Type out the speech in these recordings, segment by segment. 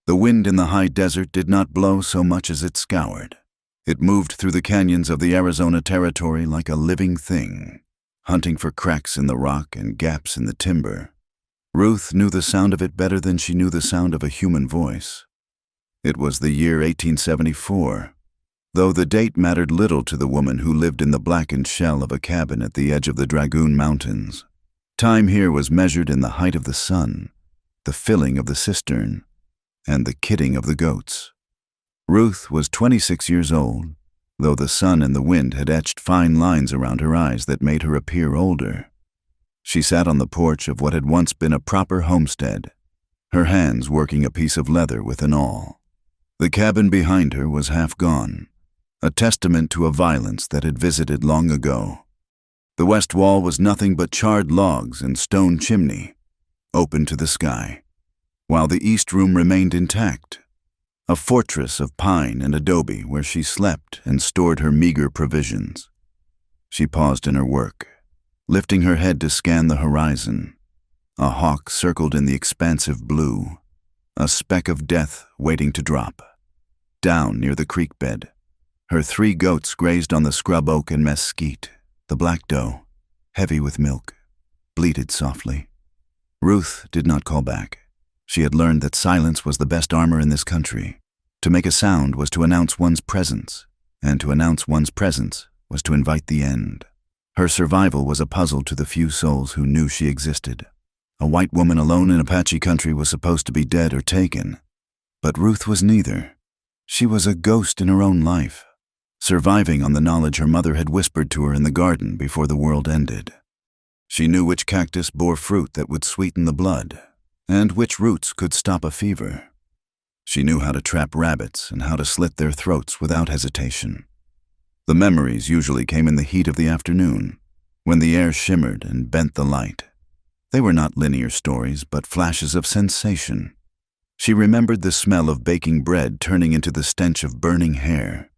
The wind in the high desert did not blow so much as it scoured. It moved through the canyons of the Arizona territory like a living thing, hunting for cracks in the rock and gaps in the timber. Ruth knew the sound of it better than she knew the sound of a human voice. It was the year 1874, though the date mattered little to the woman who lived in the blackened shell of a cabin at the edge of the Dragoon Mountains. Time here was measured in the height of the sun, the filling of the cistern, and the kidding of the goats. Ruth was 26 years old, though the sun and the wind had etched fine lines around her eyes that made her appear older. She sat on the porch of what had once been a proper homestead, her hands working a piece of leather with an awl. The cabin behind her was half gone, a testament to a violence that had visited long ago. The west wall was nothing but charred logs and stone chimney, open to the sky, while the east room remained intact, a fortress of pine and adobe where she slept and stored her meager provisions. She paused in her work, lifting her head to scan the horizon. A hawk circled in the expansive blue, a speck of death waiting to drop. Down near the creek bed, her 3 goats grazed on the scrub oak and mesquite. The black doe, heavy with milk, bleated softly. Ruth did not call back. She had learned that silence was the best armor in this country. To make a sound was to announce one's presence, and to announce one's presence was to invite the end. Her survival was a puzzle to the few souls who knew she existed. A white woman alone in Apache country was supposed to be dead or taken, but Ruth was neither. She was a ghost in her own life, surviving on the knowledge her mother had whispered to her in the garden before the world ended. She knew which cactus bore fruit that would sweeten the blood, and which roots could stop a fever. She knew how to trap rabbits and how to slit their throats without hesitation. The memories usually came in the heat of the afternoon, when the air shimmered and bent the light. They were not linear stories, but flashes of sensation. She remembered the smell of baking bread turning into the stench of burning hair.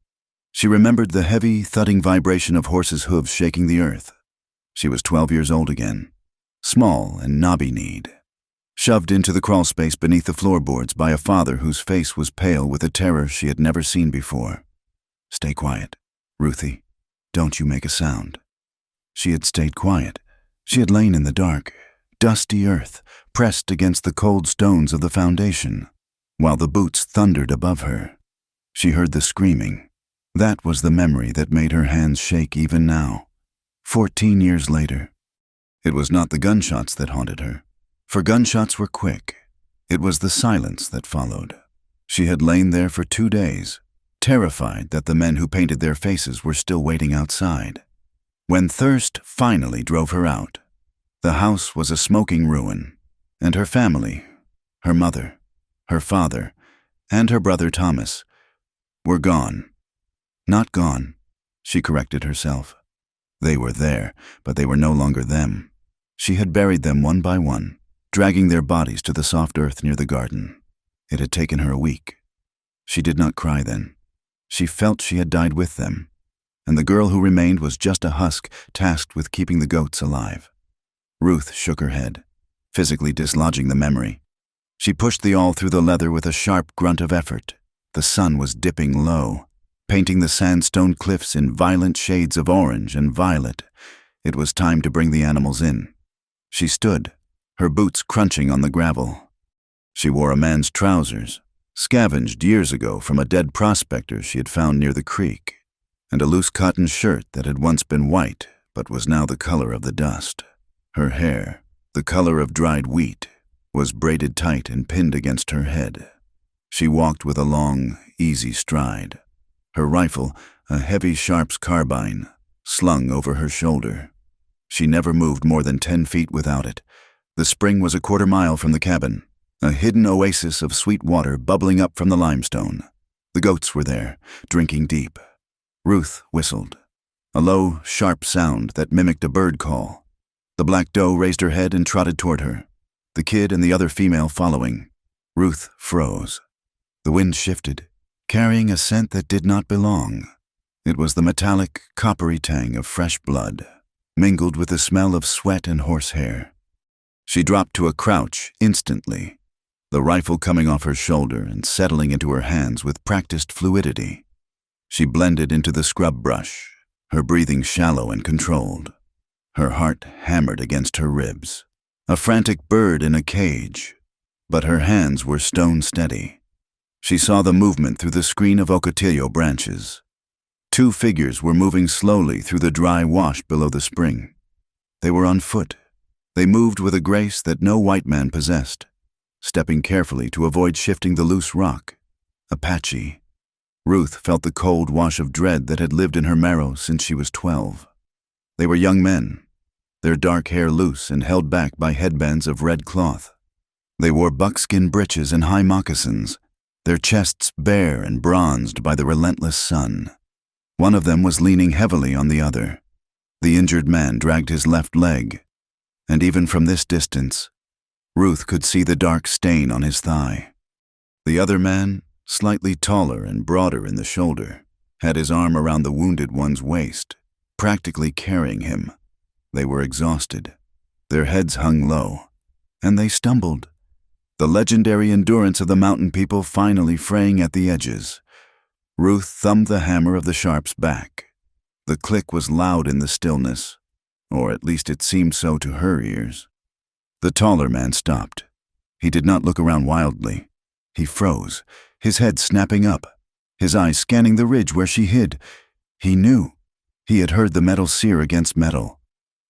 She remembered the heavy, thudding vibration of horses' hooves shaking the earth. She was 12 years old again, small and knobby-kneed, shoved into the crawl space beneath the floorboards by a father whose face was pale with a terror she had never seen before. "Stay quiet, Ruthie. Don't you make a sound." She had stayed quiet. She had lain in the dark, dusty earth, pressed against the cold stones of the foundation, while the boots thundered above her. She heard the screaming. That was the memory that made her hands shake even now, 14 years later. It was not the gunshots that haunted her, for gunshots were quick. It was the silence that followed. She had lain there for 2 days, terrified that the men who painted their faces were still waiting outside. When thirst finally drove her out, the house was a smoking ruin, and her family, her mother, her father, and her brother Thomas, were gone. Not gone, she corrected herself. They were there, but they were no longer them. She had buried them one by one, dragging their bodies to the soft earth near the garden. It had taken her a week. She did not cry then. She felt she had died with them, and the girl who remained was just a husk tasked with keeping the goats alive. Ruth shook her head, physically dislodging the memory. She pushed the awl through the leather with a sharp grunt of effort. The sun was dipping low, painting the sandstone cliffs in violent shades of orange and violet. It was time to bring the animals in. She stood, her boots crunching on the gravel. She wore a man's trousers, scavenged years ago from a dead prospector she had found near the creek, and a loose cotton shirt that had once been white but was now the color of the dust. Her hair, the color of dried wheat, was braided tight and pinned against her head. She walked with a long, easy stride, her rifle, a heavy Sharps carbine, slung over her shoulder. She never moved more than 10 feet without it. The spring was a quarter mile from the cabin, a hidden oasis of sweet water bubbling up from the limestone. The goats were there, drinking deep. Ruth whistled, a low, sharp sound that mimicked a bird call. The black doe raised her head and trotted toward her, the kid and the other female following. Ruth froze. The wind shifted, carrying a scent that did not belong. It was the metallic, coppery tang of fresh blood, mingled with the smell of sweat and horsehair. She dropped to a crouch instantly, the rifle coming off her shoulder and settling into her hands with practiced fluidity. She blended into the scrub brush, her breathing shallow and controlled. Her heart hammered against her ribs. A frantic bird in a cage, but her hands were stone steady. She saw the movement through the screen of ocotillo branches. 2 figures were moving slowly through the dry wash below the spring. They were on foot. They moved with a grace that no white man possessed, stepping carefully to avoid shifting the loose rock. Apache. Ruth felt the cold wash of dread that had lived in her marrow since she was 12. They were young men, their dark hair loose and held back by headbands of red cloth. They wore buckskin breeches and high moccasins, their chests bare and bronzed by the relentless sun. One of them was leaning heavily on the other. The injured man dragged his left leg, and even from this distance, Ruth could see the dark stain on his thigh. The other man, slightly taller and broader in the shoulder, had his arm around the wounded one's waist, practically carrying him. They were exhausted. Their heads hung low, and they stumbled. The legendary endurance of the mountain people finally fraying at the edges. Ruth thumbed the hammer of the sharp's back. The click was loud in the stillness, or at least it seemed so to her ears. The taller man stopped. He did not look around wildly. He froze, his head snapping up, his eyes scanning the ridge where she hid. He knew. He had heard the metal sear against metal.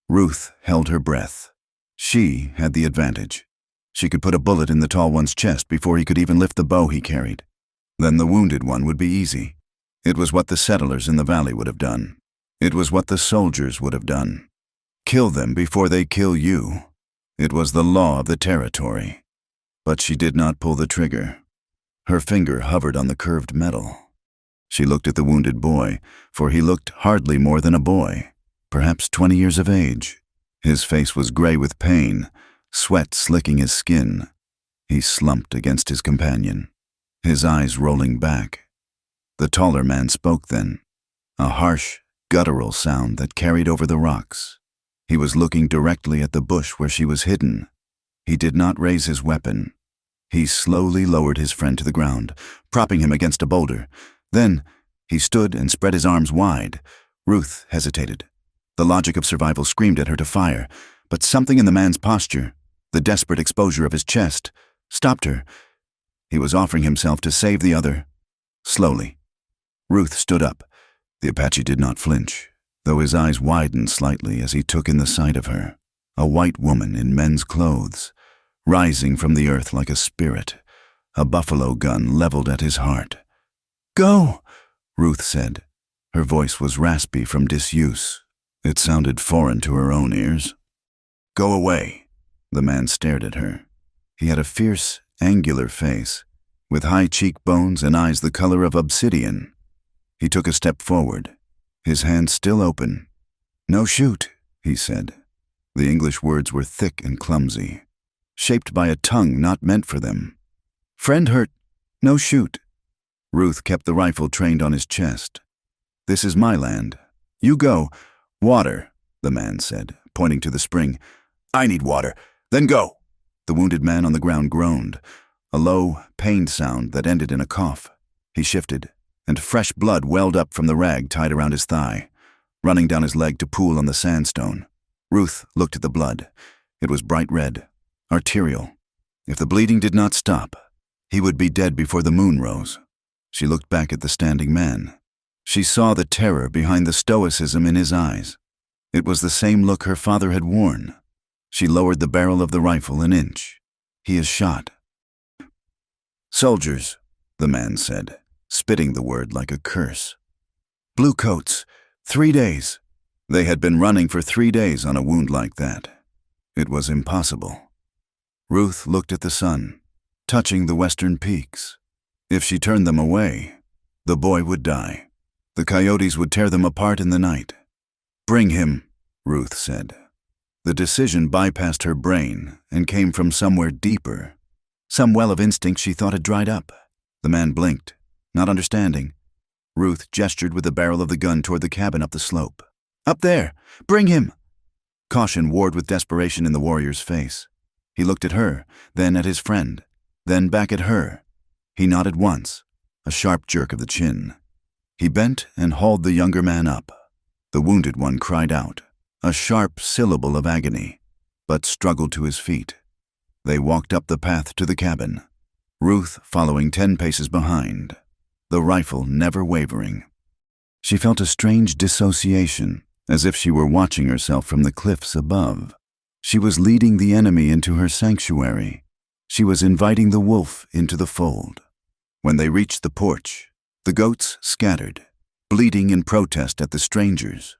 Ruth held her breath. She had the advantage. She could put a bullet in the tall one's chest before he could even lift the bow he carried. Then the wounded one would be easy. It was what the settlers in the valley would have done. It was what the soldiers would have done. Kill them before they kill you. It was the law of the territory. But she did not pull the trigger. Her finger hovered on the curved metal. She looked at the wounded boy, for he looked hardly more than a boy, perhaps 20 years of age. His face was gray with pain, sweat slicking his skin. He slumped against his companion, his eyes rolling back. The taller man spoke then, a harsh, guttural sound that carried over the rocks. He was looking directly at the bush where she was hidden. He did not raise his weapon. He slowly lowered his friend to the ground, propping him against a boulder. Then he stood and spread his arms wide. Ruth hesitated. The logic of survival screamed at her to fire, but something in the man's posture, the desperate exposure of his chest, stopped her. He was offering himself to save the other. Slowly. Ruth stood up. The Apache did not flinch, though his eyes widened slightly as he took in the sight of her, a white woman in men's clothes, rising from the earth like a spirit, a buffalo gun leveled at his heart. "Go," Ruth said. Her voice was raspy from disuse. It sounded foreign to her own ears. "Go away." The man stared at her. He had a fierce, angular face, with high cheekbones and eyes the color of obsidian. He took a step forward, his hand still open. "No shoot," he said. The English words were thick and clumsy, shaped by a tongue not meant for them. "Friend hurt, no shoot." Ruth kept the rifle trained on his chest. "This is my land. You go." "Water," the man said, pointing to the spring. "I need water. Then go." The wounded man on the ground groaned, a low, pained sound that ended in a cough. He shifted, and fresh blood welled up from the rag tied around his thigh, running down his leg to pool on the sandstone. Ruth looked at the blood. It was bright red, arterial. If the bleeding did not stop, he would be dead before the moon rose. She looked back at the standing man. She saw the terror behind the stoicism in his eyes. It was the same look her father had worn. She lowered the barrel of the rifle an inch. "He is shot." "Soldiers," the man said, spitting the word like a curse. "Blue coats, 3 days." They had been running for 3 days on a wound like that. It was impossible. Ruth looked at the sun, touching the western peaks. If she turned them away, the boy would die. The coyotes would tear them apart in the night. "Bring him," Ruth said. The decision bypassed her brain and came from somewhere deeper. Some well of instinct she thought had dried up. The man blinked, not understanding. Ruth gestured with the barrel of the gun toward the cabin up the slope. "Up there! Bring him!" Caution warred with desperation in the warrior's face. He looked at her, then at his friend. then back at her. He nodded once, a sharp jerk of the chin. He bent and hauled the younger man up. The wounded one cried out, a sharp syllable of agony, but struggled to his feet. They walked up the path to the cabin, Ruth following 10 paces behind, the rifle never wavering. She felt a strange dissociation, as if she were watching herself from the cliffs above. She was leading the enemy into her sanctuary. She was inviting the wolf into the fold. When they reached the porch, the goats scattered, bleating in protest at the strangers.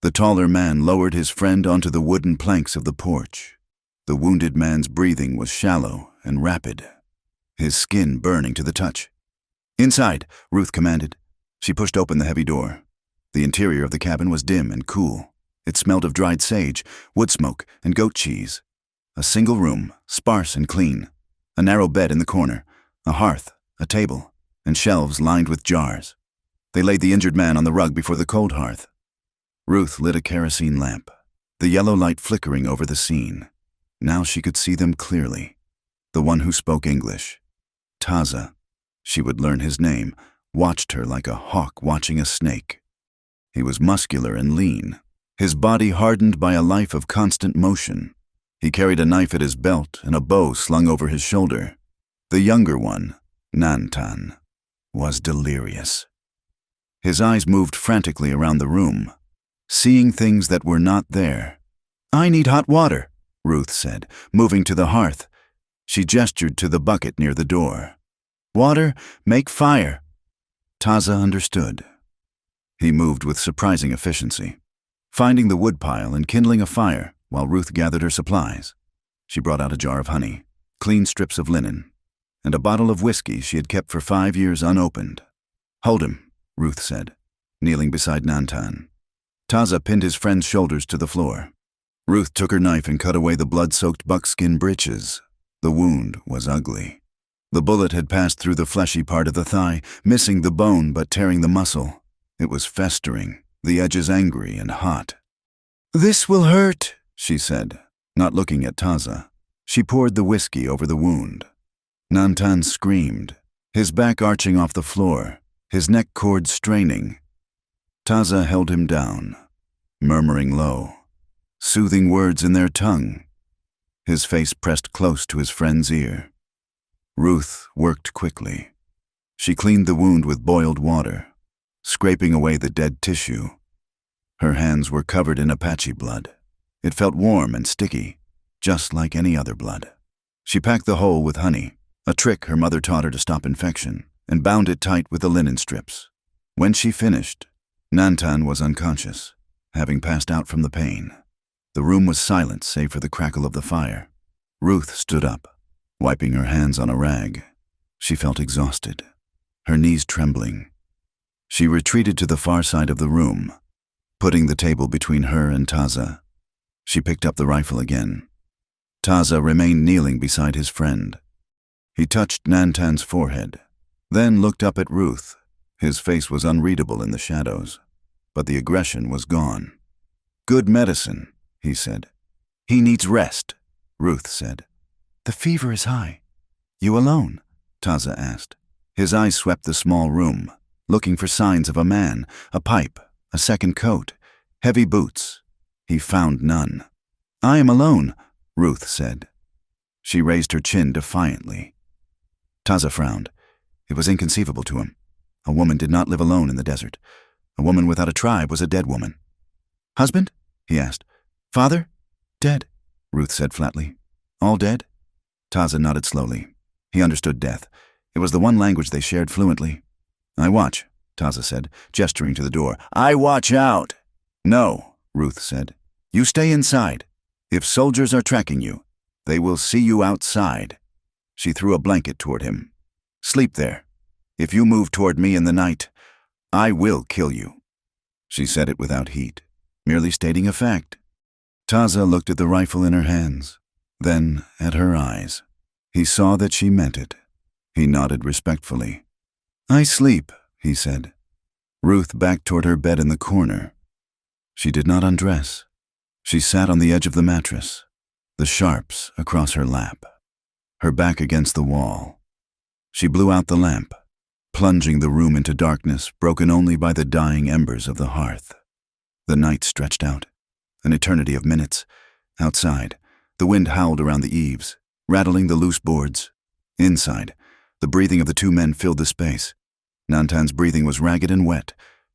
The taller man lowered his friend onto the wooden planks of the porch. The wounded man's breathing was shallow and rapid, his skin burning to the touch. "Inside," Ruth commanded. She pushed open the heavy door. The interior of the cabin was dim and cool. It smelled of dried sage, wood smoke, and goat cheese. A single room, sparse and clean. A narrow bed in the corner, a hearth, a table, and shelves lined with jars. They laid the injured man on the rug before the cold hearth. Ruth lit a kerosene lamp, the yellow light flickering over the scene. Now she could see them clearly. The one who spoke English, Taza, she would learn his name, watched her like a hawk watching a snake. He was muscular and lean, his body hardened by a life of constant motion. He carried a knife at his belt and a bow slung over his shoulder. The younger one, Nantan, was delirious. His eyes moved frantically around the room, seeing things that were not there. "I need hot water," Ruth said, moving to the hearth. She gestured to the bucket near the door. "Water, make fire." Taza understood. He moved with surprising efficiency, finding the woodpile and kindling a fire while Ruth gathered her supplies. She brought out a jar of honey, clean strips of linen, and a bottle of whiskey she had kept for 5 years unopened. "Hold him," Ruth said, kneeling beside Nantan. Taza pinned his friend's shoulders to the floor. Ruth took her knife and cut away the blood-soaked buckskin breeches. The wound was ugly. The bullet had passed through the fleshy part of the thigh, missing the bone but tearing the muscle. It was festering, the edges angry and hot. "This will hurt," she said, not looking at Taza. She poured the whiskey over the wound. Nantan screamed, his back arching off the floor, his neck cord straining. Taza held him down, murmuring low, soothing words in their tongue. His face pressed close to his friend's ear. Ruth worked quickly. She cleaned the wound with boiled water, scraping away the dead tissue. Her hands were covered in Apache blood. It felt warm and sticky, just like any other blood. She packed the hole with honey, a trick her mother taught her to stop infection, and bound it tight with the linen strips. When she finished, Nantan was unconscious, having passed out from the pain. The room was silent save for the crackle of the fire. Ruth stood up, wiping her hands on a rag. She felt exhausted, her knees trembling. She retreated to the far side of the room, putting the table between her and Taza. She picked up the rifle again. Taza remained kneeling beside his friend. He touched Nantan's forehead, then looked up at Ruth. His face was unreadable in the shadows, but the aggression was gone. "Good medicine," he said. "He needs rest," Ruth said. "The fever is high." "You alone?" Taza asked. His eyes swept the small room, looking for signs of a man, a pipe, a second coat, heavy boots. He found none. "I am alone," Ruth said. She raised her chin defiantly. Taza frowned. It was inconceivable to him. A woman did not live alone in the desert. A woman without a tribe was a dead woman. "Husband?" he asked. "Father?" "Dead," Ruth said flatly. "All dead?" Taza nodded slowly. He understood death. It was the one language they shared fluently. "I watch," Taza said, gesturing to the door. "I watch out." "No," Ruth said. "You stay inside. If soldiers are tracking you, they will see you outside." She threw a blanket toward him. "Sleep there. If you move toward me in the night, I will kill you." She said it without heat, merely stating a fact. Taza looked at the rifle in her hands, then at her eyes. He saw that she meant it. He nodded respectfully. "I sleep," he said. Ruth backed toward her bed in the corner. She did not undress. She sat on the edge of the mattress, the sharps across her lap. her back against the wall. She blew out the lamp, plunging the room into darkness broken only by the dying embers of the hearth. The night stretched out, an eternity of minutes. Outside, the wind howled around the eaves, rattling the loose boards. Inside, the breathing of the two men filled the space. Nantan's breathing was ragged and wet.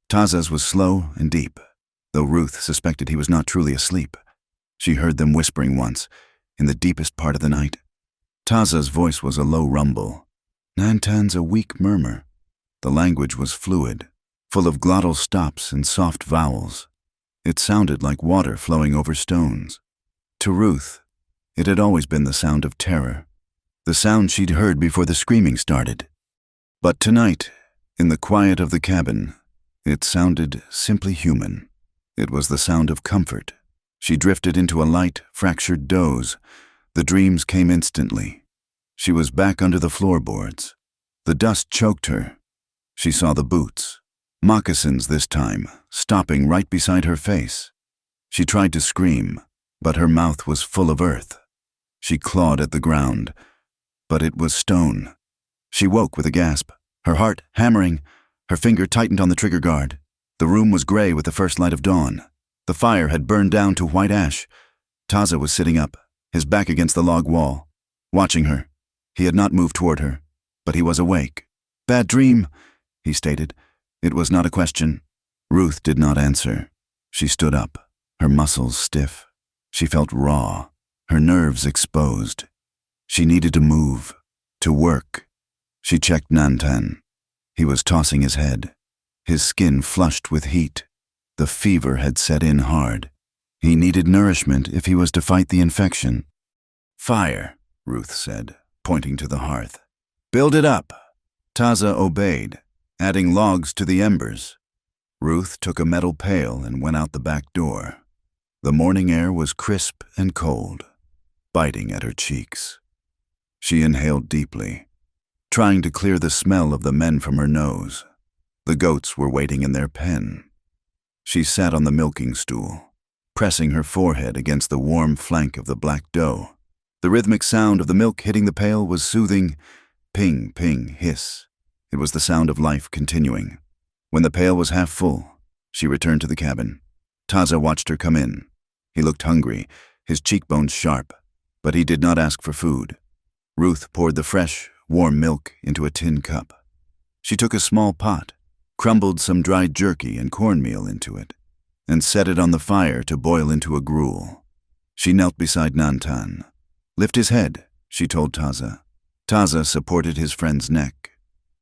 Taza's was slow and deep, though Ruth suspected he was not truly asleep. She heard them whispering once, in the deepest part of the night. Taza's voice was a low rumble. Nantan's a weak murmur. The language was fluid, full of glottal stops and soft vowels. It sounded like water flowing over stones. To Ruth, it had always been the sound of terror, the sound she'd heard before the screaming started. But tonight, in the quiet of the cabin, it sounded simply human. It was the sound of comfort. She drifted into a light, fractured doze. The dreams came instantly. She was back under the floorboards. The dust choked her. She saw the boots, moccasins this time, stopping right beside her face. She tried to scream, but her mouth was full of earth. She clawed at the ground, but it was stone. She woke with a gasp, her heart hammering. Her finger tightened on the trigger guard. The room was gray with the first light of dawn. The fire had burned down to white ash. Taza was sitting up, his back against the log wall, watching her. He had not moved toward her, but he was awake. "Bad dream," he stated. It was not a question. Ruth did not answer. She stood up, her muscles stiff. She felt raw, her nerves exposed. She needed to move, to work. She checked Nantan. He was tossing his head, his skin flushed with heat. The fever had set in hard. He needed nourishment if he was to fight the infection. "Fire," Ruth said, pointing to the hearth. "Build it up." Taza obeyed, adding logs to the embers. Ruth took a metal pail and went out the back door. The morning air was crisp and cold, biting at her cheeks. She inhaled deeply, trying to clear the smell of the men from her nose. The goats were waiting in their pen. She sat on the milking stool, pressing her forehead against the warm flank of the black dough. The rhythmic sound of the milk hitting the pail was soothing. Ping, ping, hiss. It was the sound of life continuing. When the pail was half full, she returned to the cabin. Taza watched her come in. He looked hungry, his cheekbones sharp, but he did not ask for food. Ruth poured the fresh, warm milk into a tin cup. She took a small pot, crumbled some dried jerky and cornmeal into it, and set it on the fire to boil into a gruel. She knelt beside Nantan. "Lift his head," she told Taza. Taza supported his friend's neck.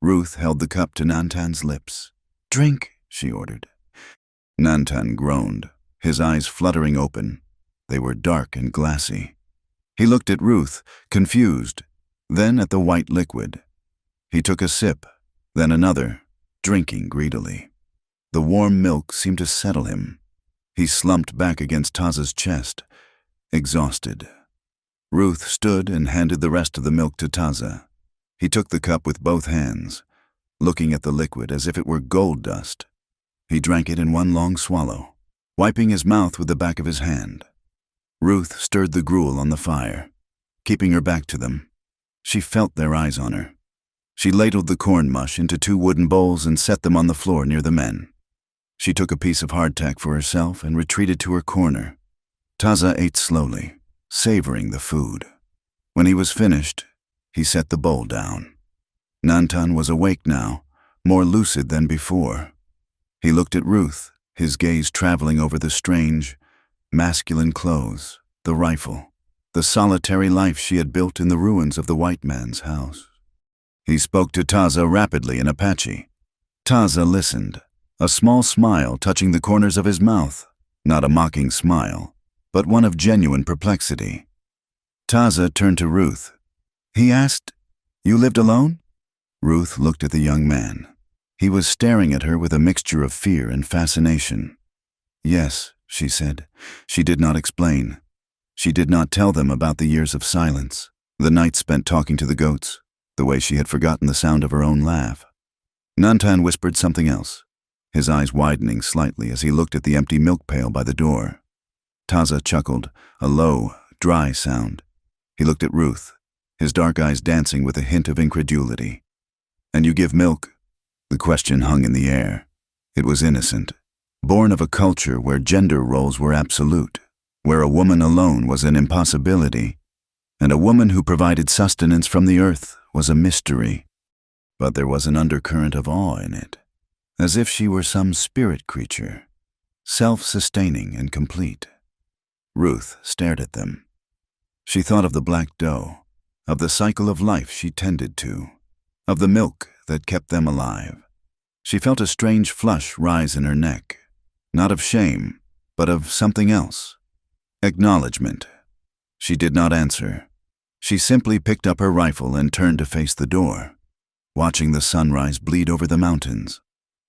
Ruth held the cup to Nantan's lips. "Drink," she ordered. Nantan groaned, his eyes fluttering open. They were dark and glassy. He looked at Ruth, confused, then at the white liquid. He took a sip, then another, drinking greedily. The warm milk seemed to settle him. He slumped back against Taza's chest, exhausted. Ruth stood and handed the rest of the milk to Taza. He took the cup with both hands, looking at the liquid as if it were gold dust. He drank it in one long swallow, wiping his mouth with the back of his hand. Ruth stirred the gruel on the fire, keeping her back to them. She felt their eyes on her. She ladled the corn mush into 2 wooden bowls and set them on the floor near the men. She took a piece of hardtack for herself and retreated to her corner. Taza ate slowly, savoring the food. When he was finished, he set the bowl down. Nantan was awake now, more lucid than before. He looked at Ruth, his gaze traveling over the strange, masculine clothes, the rifle, the solitary life she had built in the ruins of the white man's house. He spoke to Taza rapidly in Apache. Taza listened, a small smile touching the corners of his mouth, not a mocking smile, but one of genuine perplexity. Taza turned to Ruth. He asked, "You lived alone?" Ruth looked at the young man. He was staring at her with a mixture of fear and fascination. "Yes," she said. She did not explain. She did not tell them about the years of silence, the nights spent talking to the goats, the way she had forgotten the sound of her own laugh. Nantan whispered something else, his eyes widening slightly as he looked at the empty milk pail by the door. Taza chuckled, a low, dry sound. He looked at Ruth, his dark eyes dancing with a hint of incredulity. "And you give milk?" The question hung in the air. It was innocent, born of a culture where gender roles were absolute, where a woman alone was an impossibility, and a woman who provided sustenance from the earth was a mystery. But there was an undercurrent of awe in it, as if she were some spirit creature, self-sustaining and complete. Ruth stared at them. She thought of the black dough, of the cycle of life she tended to, of the milk that kept them alive. She felt a strange flush rise in her neck, not of shame, but of something else. Acknowledgement. She did not answer. She simply picked up her rifle and turned to face the door, watching the sunrise bleed over the mountains,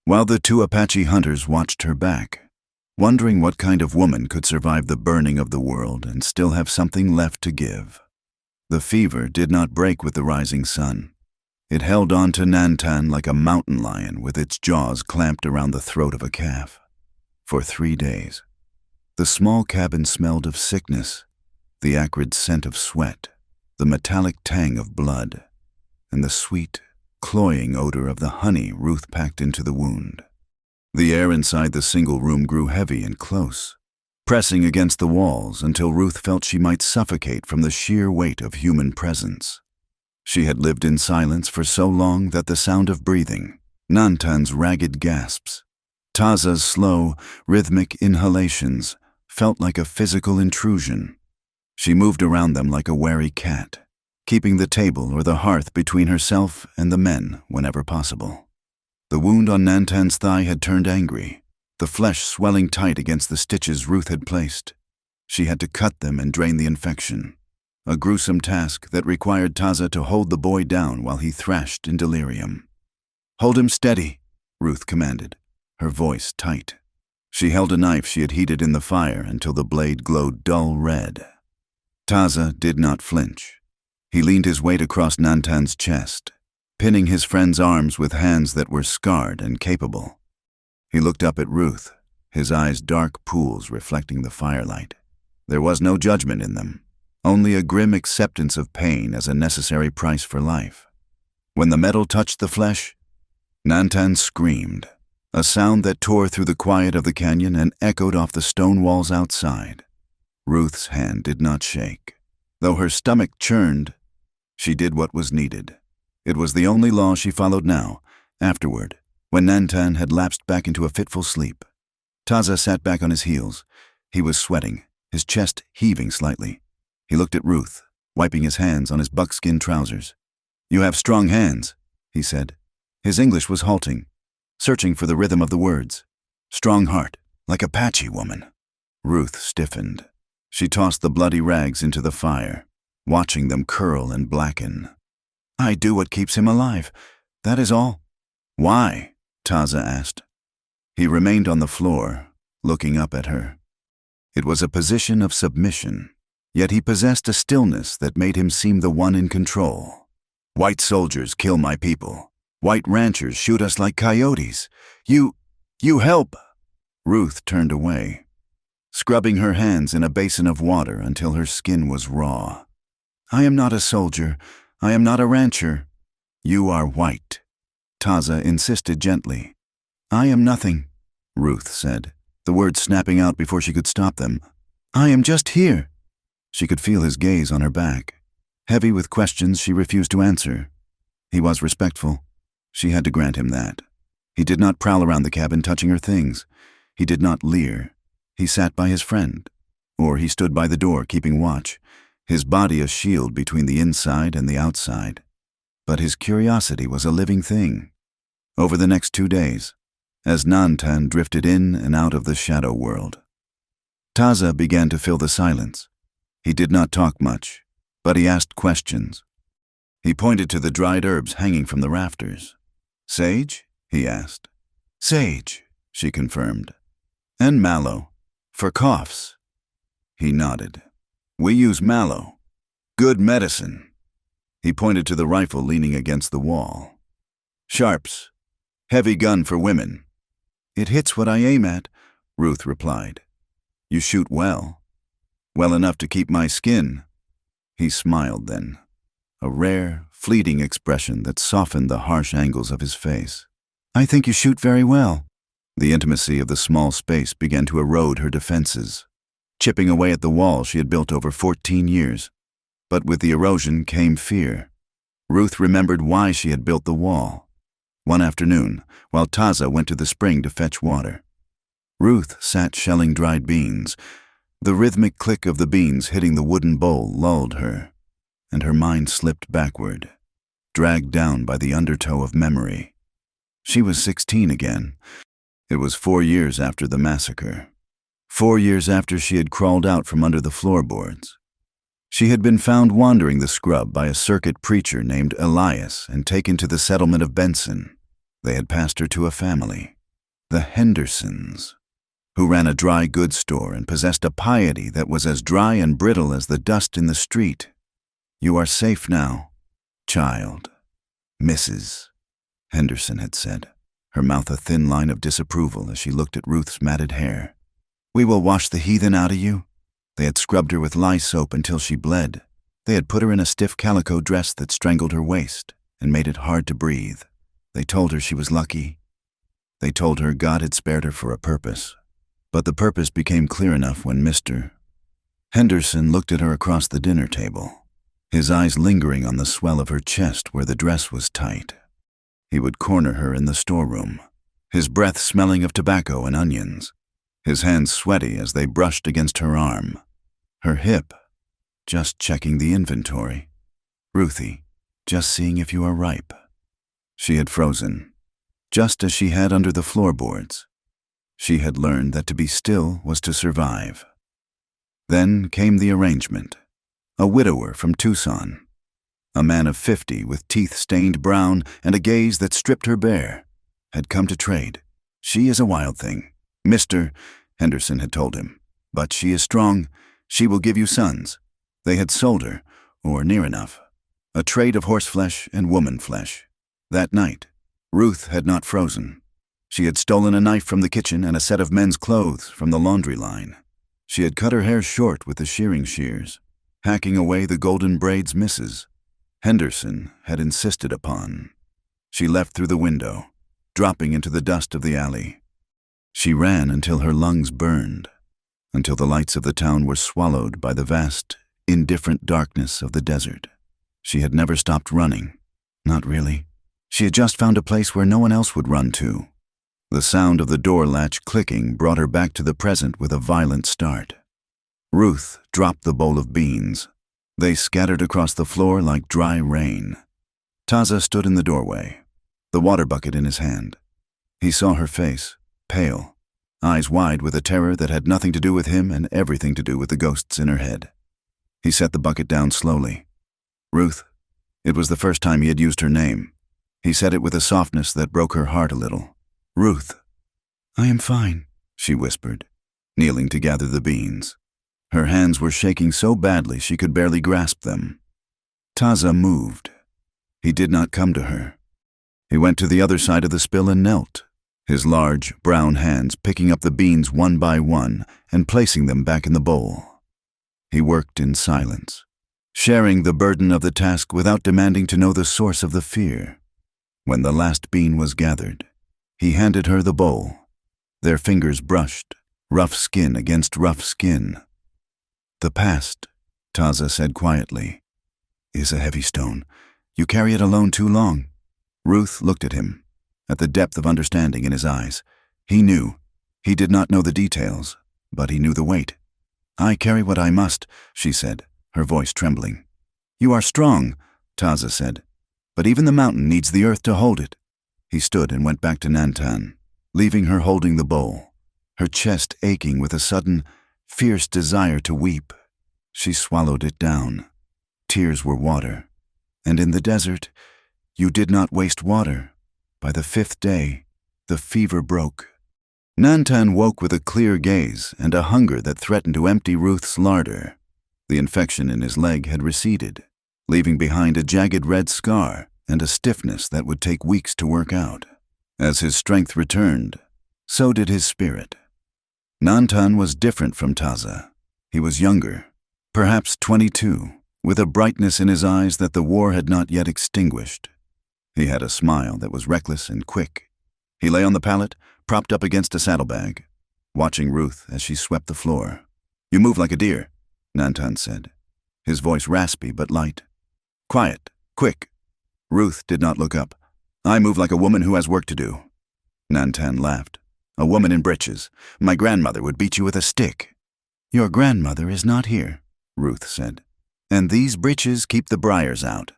while the two Apache hunters watched her back, wondering what kind of woman could survive the burning of the world and still have something left to give. The fever did not break with the rising sun. It held on to Nantan like a mountain lion with its jaws clamped around the throat of a calf. For 3 days, the small cabin smelled of sickness, the acrid scent of sweat, the metallic tang of blood, and the sweet, cloying odor of the honey Ruth packed into the wound. The air inside the single room grew heavy and close, pressing against the walls until Ruth felt she might suffocate from the sheer weight of human presence. She had lived in silence for so long that the sound of breathing, Nantan's ragged gasps, Taza's slow, rhythmic inhalations felt like a physical intrusion. She moved around them like a wary cat, keeping the table or the hearth between herself and the men whenever possible. The wound on Nantan's thigh had turned angry, the flesh swelling tight against the stitches Ruth had placed. She had to cut them and drain the infection, a gruesome task that required Taza to hold the boy down while he thrashed in delirium. "Hold him steady," Ruth commanded, her voice tight. She held a knife she had heated in the fire until the blade glowed dull red. Taza did not flinch. He leaned his weight across Nantan's chest, pinning his friend's arms with hands that were scarred and capable. He looked up at Ruth, his eyes dark pools reflecting the firelight. There was no judgment in them, only a grim acceptance of pain as a necessary price for life. When the metal touched the flesh, Nantan screamed, a sound that tore through the quiet of the canyon and echoed off the stone walls outside. Ruth's hand did not shake. Though her stomach churned, she did what was needed. It was the only law she followed now, afterward, when Nantan had lapsed back into a fitful sleep. Taza sat back on his heels. He was sweating, his chest heaving slightly. He looked at Ruth, wiping his hands on his buckskin trousers. "You have strong hands," he said. His English was halting, searching for the rhythm of the words. "Strong heart, like Apache woman." Ruth stiffened. She tossed the bloody rags into the fire, watching them curl and blacken. "I do what keeps him alive, that is all." "Why?" Taza asked. He remained on the floor, looking up at her. It was a position of submission, yet he possessed a stillness that made him seem the one in control. "White soldiers kill my people. White ranchers shoot us like coyotes. You help." Ruth turned away, scrubbing her hands in a basin of water until her skin was raw. "I am not a soldier. I am not a rancher." "You are white," Taza insisted gently. "I am nothing," Ruth said, the words snapping out before she could stop them. "I am just here." She could feel his gaze on her back, heavy with questions she refused to answer. He was respectful. She had to grant him that. He did not prowl around the cabin touching her things. He did not leer. He sat by his friend, or he stood by the door keeping watch, his body a shield between the inside and the outside. But his curiosity was a living thing. Over the next 2 days, as Nantan drifted in and out of the shadow world, Taza began to fill the silence. He did not talk much, but he asked questions. He pointed to the dried herbs hanging from the rafters. "Sage?" he asked. "Sage," she confirmed. "And mallow, for coughs." He nodded. "We use mallow. Good medicine." He pointed to the rifle leaning against the wall. "Sharps. Heavy gun for women." "It hits what I aim at," Ruth replied. "You shoot well. Well enough to keep my skin." He smiled then. a rare, fleeting expression that softened the harsh angles of his face. "I think you shoot very well." The intimacy of the small space began to erode her defenses, chipping away at the wall she had built over 14 years. But with the erosion came fear. Ruth remembered why she had built the wall. One afternoon, while Taza went to the spring to fetch water, Ruth sat shelling dried beans. The rhythmic click of the beans hitting the wooden bowl lulled her, and her mind slipped backward, dragged down by the undertow of memory. She was 16 again. It was 4 years after the massacre. 4 years after she had crawled out from under the floorboards. She had been found wandering the scrub by a circuit preacher named Elias and taken to the settlement of Benson. They had passed her to a family, the Hendersons, who ran a dry goods store and possessed a piety that was as dry and brittle as the dust in the street. "You are safe now, child," Mrs. Henderson had said, her mouth a thin line of disapproval as she looked at Ruth's matted hair. "We will wash the heathen out of you." They had scrubbed her with lye soap until she bled. They had put her in a stiff calico dress that strangled her waist and made it hard to breathe. They told her she was lucky. They told her God had spared her for a purpose. But the purpose became clear enough when Mr. Henderson looked at her across the dinner table, his eyes lingering on the swell of her chest where the dress was tight. He would corner her in the storeroom, his breath smelling of tobacco and onions, his hands sweaty as they brushed against her arm. Her hip, "Just checking the inventory. Ruthie, just seeing if you are ripe." She had frozen, just as she had under the floorboards. She had learned that to be still was to survive. Then came the arrangement. A widower from Tucson. A man of 50 with teeth stained brown and a gaze that stripped her bare, had come to trade. "She is a wild thing," Mr. Henderson had told him, "but she is strong. She will give you sons." They had sold her, or near enough, a trade of horseflesh and woman flesh. That night, Ruth had not frozen. She had stolen a knife from the kitchen and a set of men's clothes from the laundry line. She had cut her hair short with the shearing shears, hacking away the golden braids Mrs. Henderson had insisted upon. She left through the window, dropping into the dust of the alley. She ran until her lungs burned, until the lights of the town were swallowed by the vast, indifferent darkness of the desert. She had never stopped running. Not really. She had just found a place where no one else would run to. The sound of the door latch clicking brought her back to the present with a violent start. Ruth dropped the bowl of beans. They scattered across the floor like dry rain. Taza stood in the doorway, the water bucket in his hand. He saw her face, pale, eyes wide with a terror that had nothing to do with him and everything to do with the ghosts in her head. He set the bucket down slowly. "Ruth." It was the first time he had used her name. He said it with a softness that broke her heart a little. "Ruth." "I am fine," she whispered, kneeling to gather the beans. Her hands were shaking so badly she could barely grasp them. Taza moved. He did not come to her. He went to the other side of the spill and knelt, his large, brown hands picking up the beans one by one and placing them back in the bowl. He worked in silence, sharing the burden of the task without demanding to know the source of the fear. When the last bean was gathered, he handed her the bowl. Their fingers brushed, rough skin against rough skin. "The past," Taza said quietly, "is a heavy stone. You carry it alone too long." Ruth looked at him, at the depth of understanding in his eyes. He knew. He did not know the details, but he knew the weight. "I carry what I must," she said, her voice trembling. "You are strong," Taza said, "but even the mountain needs the earth to hold it." He stood and went back to Nantan, leaving her holding the bowl, her chest aching with a sudden, fierce desire to weep. She swallowed it down. Tears were water. And in the desert, you did not waste water. By the 5th day, the fever broke. Nantan woke with a clear gaze and a hunger that threatened to empty Ruth's larder. The infection in his leg had receded, leaving behind a jagged red scar and a stiffness that would take weeks to work out. As his strength returned, so did his spirit. Nantan was different from Taza. He was younger, perhaps 22, with a brightness in his eyes that the war had not yet extinguished. He had a smile that was reckless and quick. He lay on the pallet, propped up against a saddlebag, watching Ruth as she swept the floor. "You move like a deer," Nantan said, his voice raspy but light. "Quiet, quick." Ruth did not look up. "I move like a woman who has work to do." Nantan laughed. "A woman in breeches. My grandmother would beat you with a stick." "Your grandmother is not here," Ruth said. "And these breeches keep the briars out.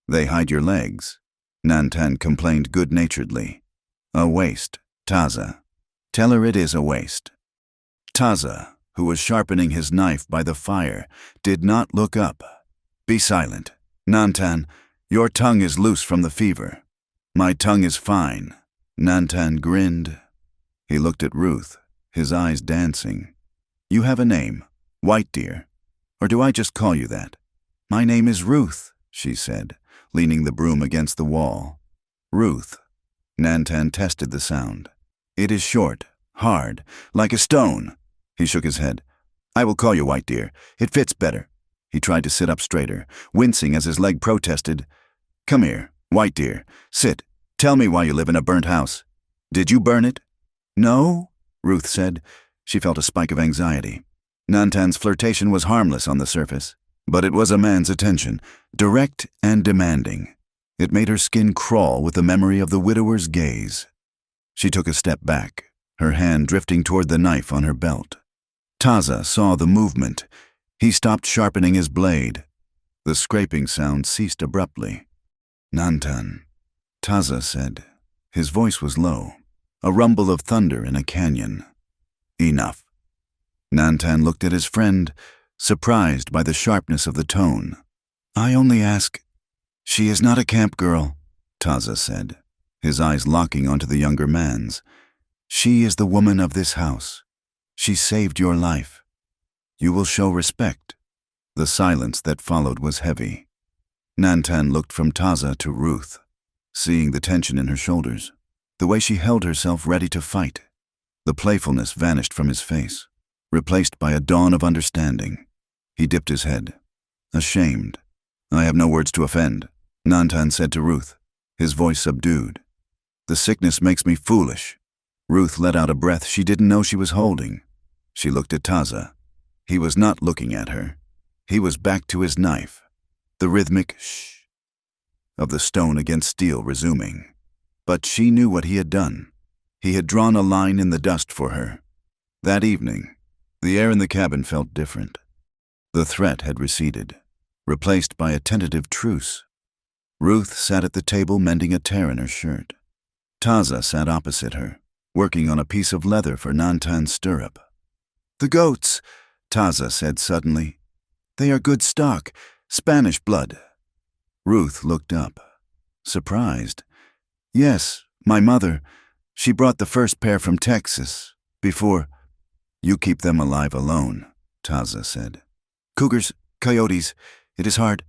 They hide your legs," Nantan complained good-naturedly. "A waste, Taza. Tell her it is a waste." Taza, who was sharpening his knife by the fire, did not look up. "Be silent. Nantan, your tongue is loose from the fever." "My tongue is fine." Nantan grinned. He looked at Ruth, his eyes dancing. "You have a name, White Deer, or do I just call you that?" "My name is Ruth," she said, leaning the broom against the wall. "Ruth." Nantan tested the sound. "It is short, hard, like a stone." He shook his head. "I will call you White Deer. It fits better." He tried to sit up straighter, wincing as his leg protested. "Come here, White Deer. Sit. Tell me why you live in a burnt house. Did you burn it?" "No," Ruth said. She felt a spike of anxiety. Nantan's flirtation was harmless on the surface, but it was a man's attention, direct and demanding. It made her skin crawl with the memory of the widower's gaze. She took a step back, her hand drifting toward the knife on her belt. Taza saw the movement. He stopped sharpening his blade. The scraping sound ceased abruptly. "Nantan," Taza said. His voice was low, a rumble of thunder in a canyon. "Enough." Nantan looked at his friend, surprised by the sharpness of the tone. "I only ask—" "She is not a camp girl," Taza said, his eyes locking onto the younger man's. "She is the woman of this house. She saved your life. You will show respect." The silence that followed was heavy. Nantan looked from Taza to Ruth, seeing the tension in her shoulders, the way she held herself ready to fight. The playfulness vanished from his face, replaced by a dawn of understanding. He dipped his head. "Ashamed. I have no words to offend," Nantan said to Ruth, his voice subdued. "The sickness makes me foolish." Ruth let out a breath she didn't know she was holding. She looked at Taza. He was not looking at her. He was back to his knife, the rhythmic shh of the stone against steel resuming. But she knew what he had done. He had drawn a line in the dust for her. That evening, the air in the cabin felt different. The threat had receded, replaced by a tentative truce. Ruth sat at the table mending a tear in her shirt. Taza sat opposite her, working on a piece of leather for Nantan's stirrup. "The goats," Taza said suddenly. "They are good stock, Spanish blood." Ruth looked up, surprised. "Yes, my mother. She brought the first pair from Texas, before—" "You keep them alive alone," Taza said. "Cougars, coyotes, it is hard."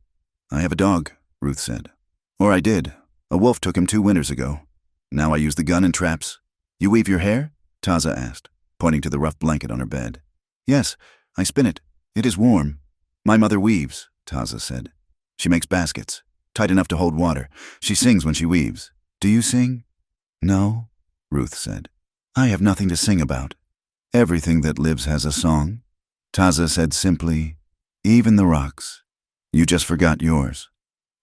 "I have a dog," Ruth said. "Or I did. A wolf took him 2 winters ago. Now I use the gun and traps." "You weave your hair?" Taza asked, pointing to the rough blanket on her bed. "Yes, I spin it. It is warm." "My mother weaves," Taza said. "She makes baskets, tight enough to hold water. She sings when she weaves." "Do you sing?" "No," Ruth said. "I have nothing to sing about." "Everything that lives has a song," Taza said simply. "Even the rocks. You just forgot yours."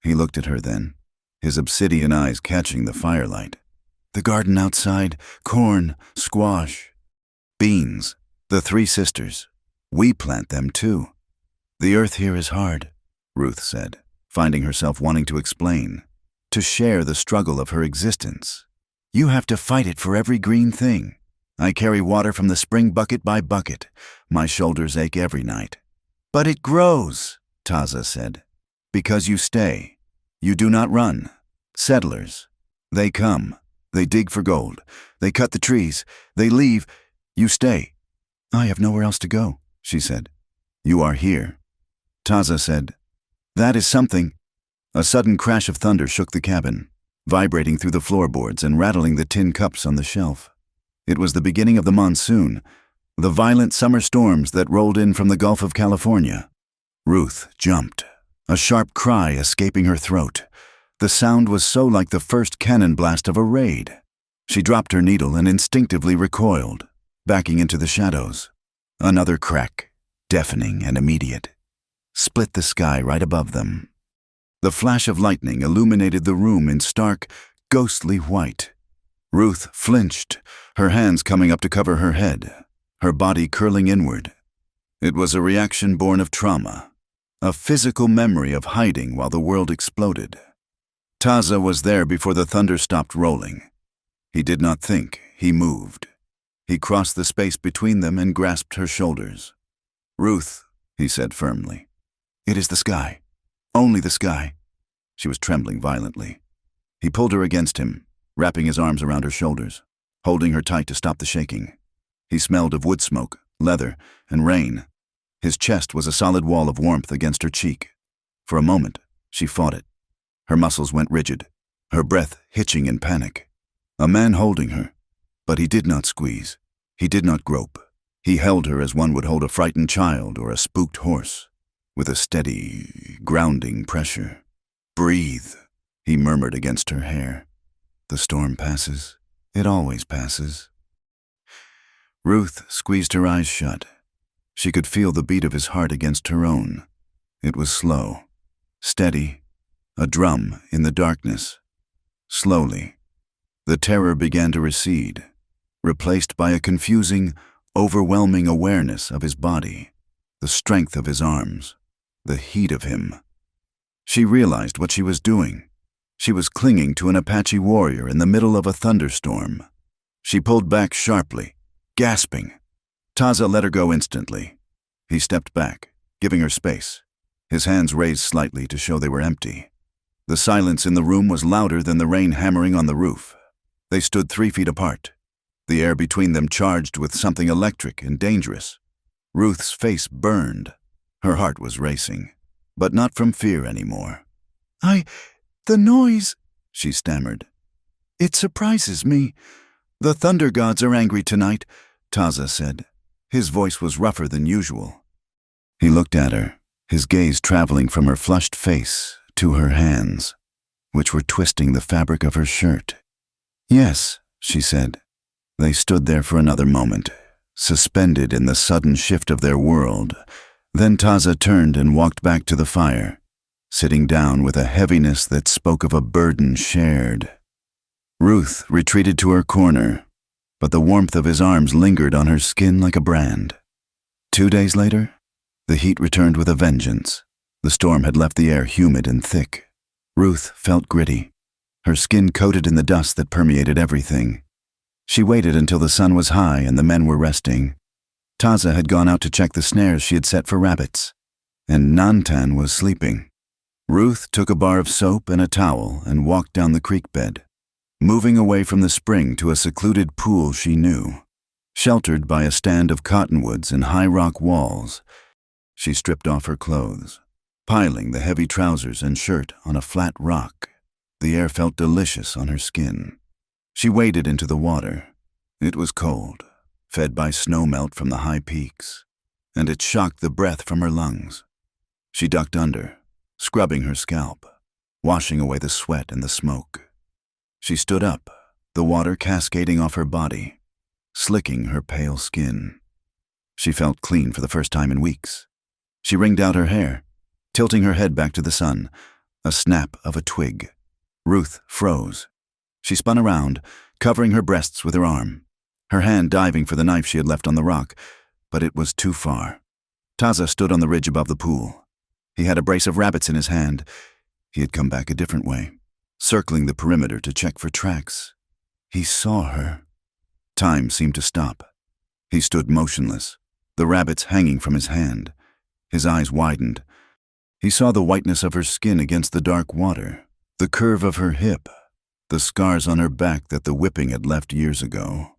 He looked at her then, his obsidian eyes catching the firelight. "The garden outside, corn, squash, beans, the 3 sisters. We plant them too." "The earth here is hard," Ruth said, finding herself wanting to explain, to share the struggle of her existence. "You have to fight it for every green thing. I carry water from the spring bucket by bucket. My shoulders ache every night." "But it grows," Taza said. "Because you stay. You do not run. Settlers. They come. They dig for gold. They cut the trees. They leave. You stay." "I have nowhere else to go," she said. "You are here." Taza said, "That is something." A sudden crash of thunder shook the cabin, vibrating through the floorboards and rattling the tin cups on the shelf. It was the beginning of the monsoon, the violent summer storms that rolled in from the Gulf of California. Ruth jumped. a sharp cry escaping her throat. The sound was so like the first cannon blast of a raid. She dropped her needle and instinctively recoiled, backing into the shadows. Another crack, deafening and immediate, split the sky right above them. The flash of lightning illuminated the room in stark, ghostly white. Ruth flinched, her hands coming up to cover her head, her body curling inward. It was a reaction born of trauma, a physical memory of hiding while the world exploded. Taza was there before the thunder stopped rolling. He did not think, he moved. He crossed the space between them and grasped her shoulders. "Ruth," he said firmly. "It is the sky. Only the sky." She was trembling violently. He pulled her against him, wrapping his arms around her shoulders, holding her tight to stop the shaking. He smelled of wood smoke, leather, and rain. His chest was a solid wall of warmth against her cheek. For a moment, she fought it. Her muscles went rigid, her breath hitching in panic. A man holding her, but he did not squeeze. He did not grope. He held her as one would hold a frightened child or a spooked horse, with a steady, grounding pressure. "Breathe," he murmured against her hair. "The storm passes. It always passes." Ruth squeezed her eyes shut. She could feel the beat of his heart against her own. It was slow, steady, a drum in the darkness. Slowly, the terror began to recede, replaced by a confusing, overwhelming awareness of his body, the strength of his arms, the heat of him. She realized what she was doing. She was clinging to an Apache warrior in the middle of a thunderstorm. She pulled back sharply, gasping. Taza let her go instantly. He stepped back, giving her space, his hands raised slightly to show they were empty. The silence in the room was louder than the rain hammering on the roof. They stood 3 feet apart, the air between them charged with something electric and dangerous. Ruth's face burned. Her heart was racing, but not from fear anymore. The noise," she stammered. "It surprises me." "The thunder gods are angry tonight," Taza said. His voice was rougher than usual. He looked at her, his gaze traveling from her flushed face to her hands, which were twisting the fabric of her shirt. "Yes," she said. They stood there for another moment, suspended in the sudden shift of their world. Then Taza turned and walked back to the fire, sitting down with a heaviness that spoke of a burden shared. Ruth retreated to her corner, but the warmth of his arms lingered on her skin like a brand. 2 days later, the heat returned with a vengeance. The storm had left the air humid and thick. Ruth felt gritty, her skin coated in the dust that permeated everything. She waited until the sun was high and the men were resting. Taza had gone out to check the snares she had set for rabbits, and Nantan was sleeping. Ruth took a bar of soap and a towel and walked down the creek bed, moving away from the spring to a secluded pool she knew. Sheltered by a stand of cottonwoods and high rock walls, she stripped off her clothes, piling the heavy trousers and shirt on a flat rock. The air felt delicious on her skin. She waded into the water. It was cold, fed by snowmelt from the high peaks, and it shocked the breath from her lungs. She ducked under, scrubbing her scalp, washing away the sweat and the smoke. She stood up, the water cascading off her body, slicking her pale skin. She felt clean for the first time in weeks. She wringed out her hair, tilting her head back to the sun, a snap of a twig. Ruth froze. She spun around, covering her breasts with her arm, her hand diving for the knife she had left on the rock, but it was too far. Taza stood on the ridge above the pool. He had a brace of rabbits in his hand. He had come back a different way, circling the perimeter to check for tracks. He saw her. Time seemed to stop. He stood motionless, the rabbits hanging from his hand. His eyes widened. He saw the whiteness of her skin against the dark water, the curve of her hip, the scars on her back that the whipping had left years ago.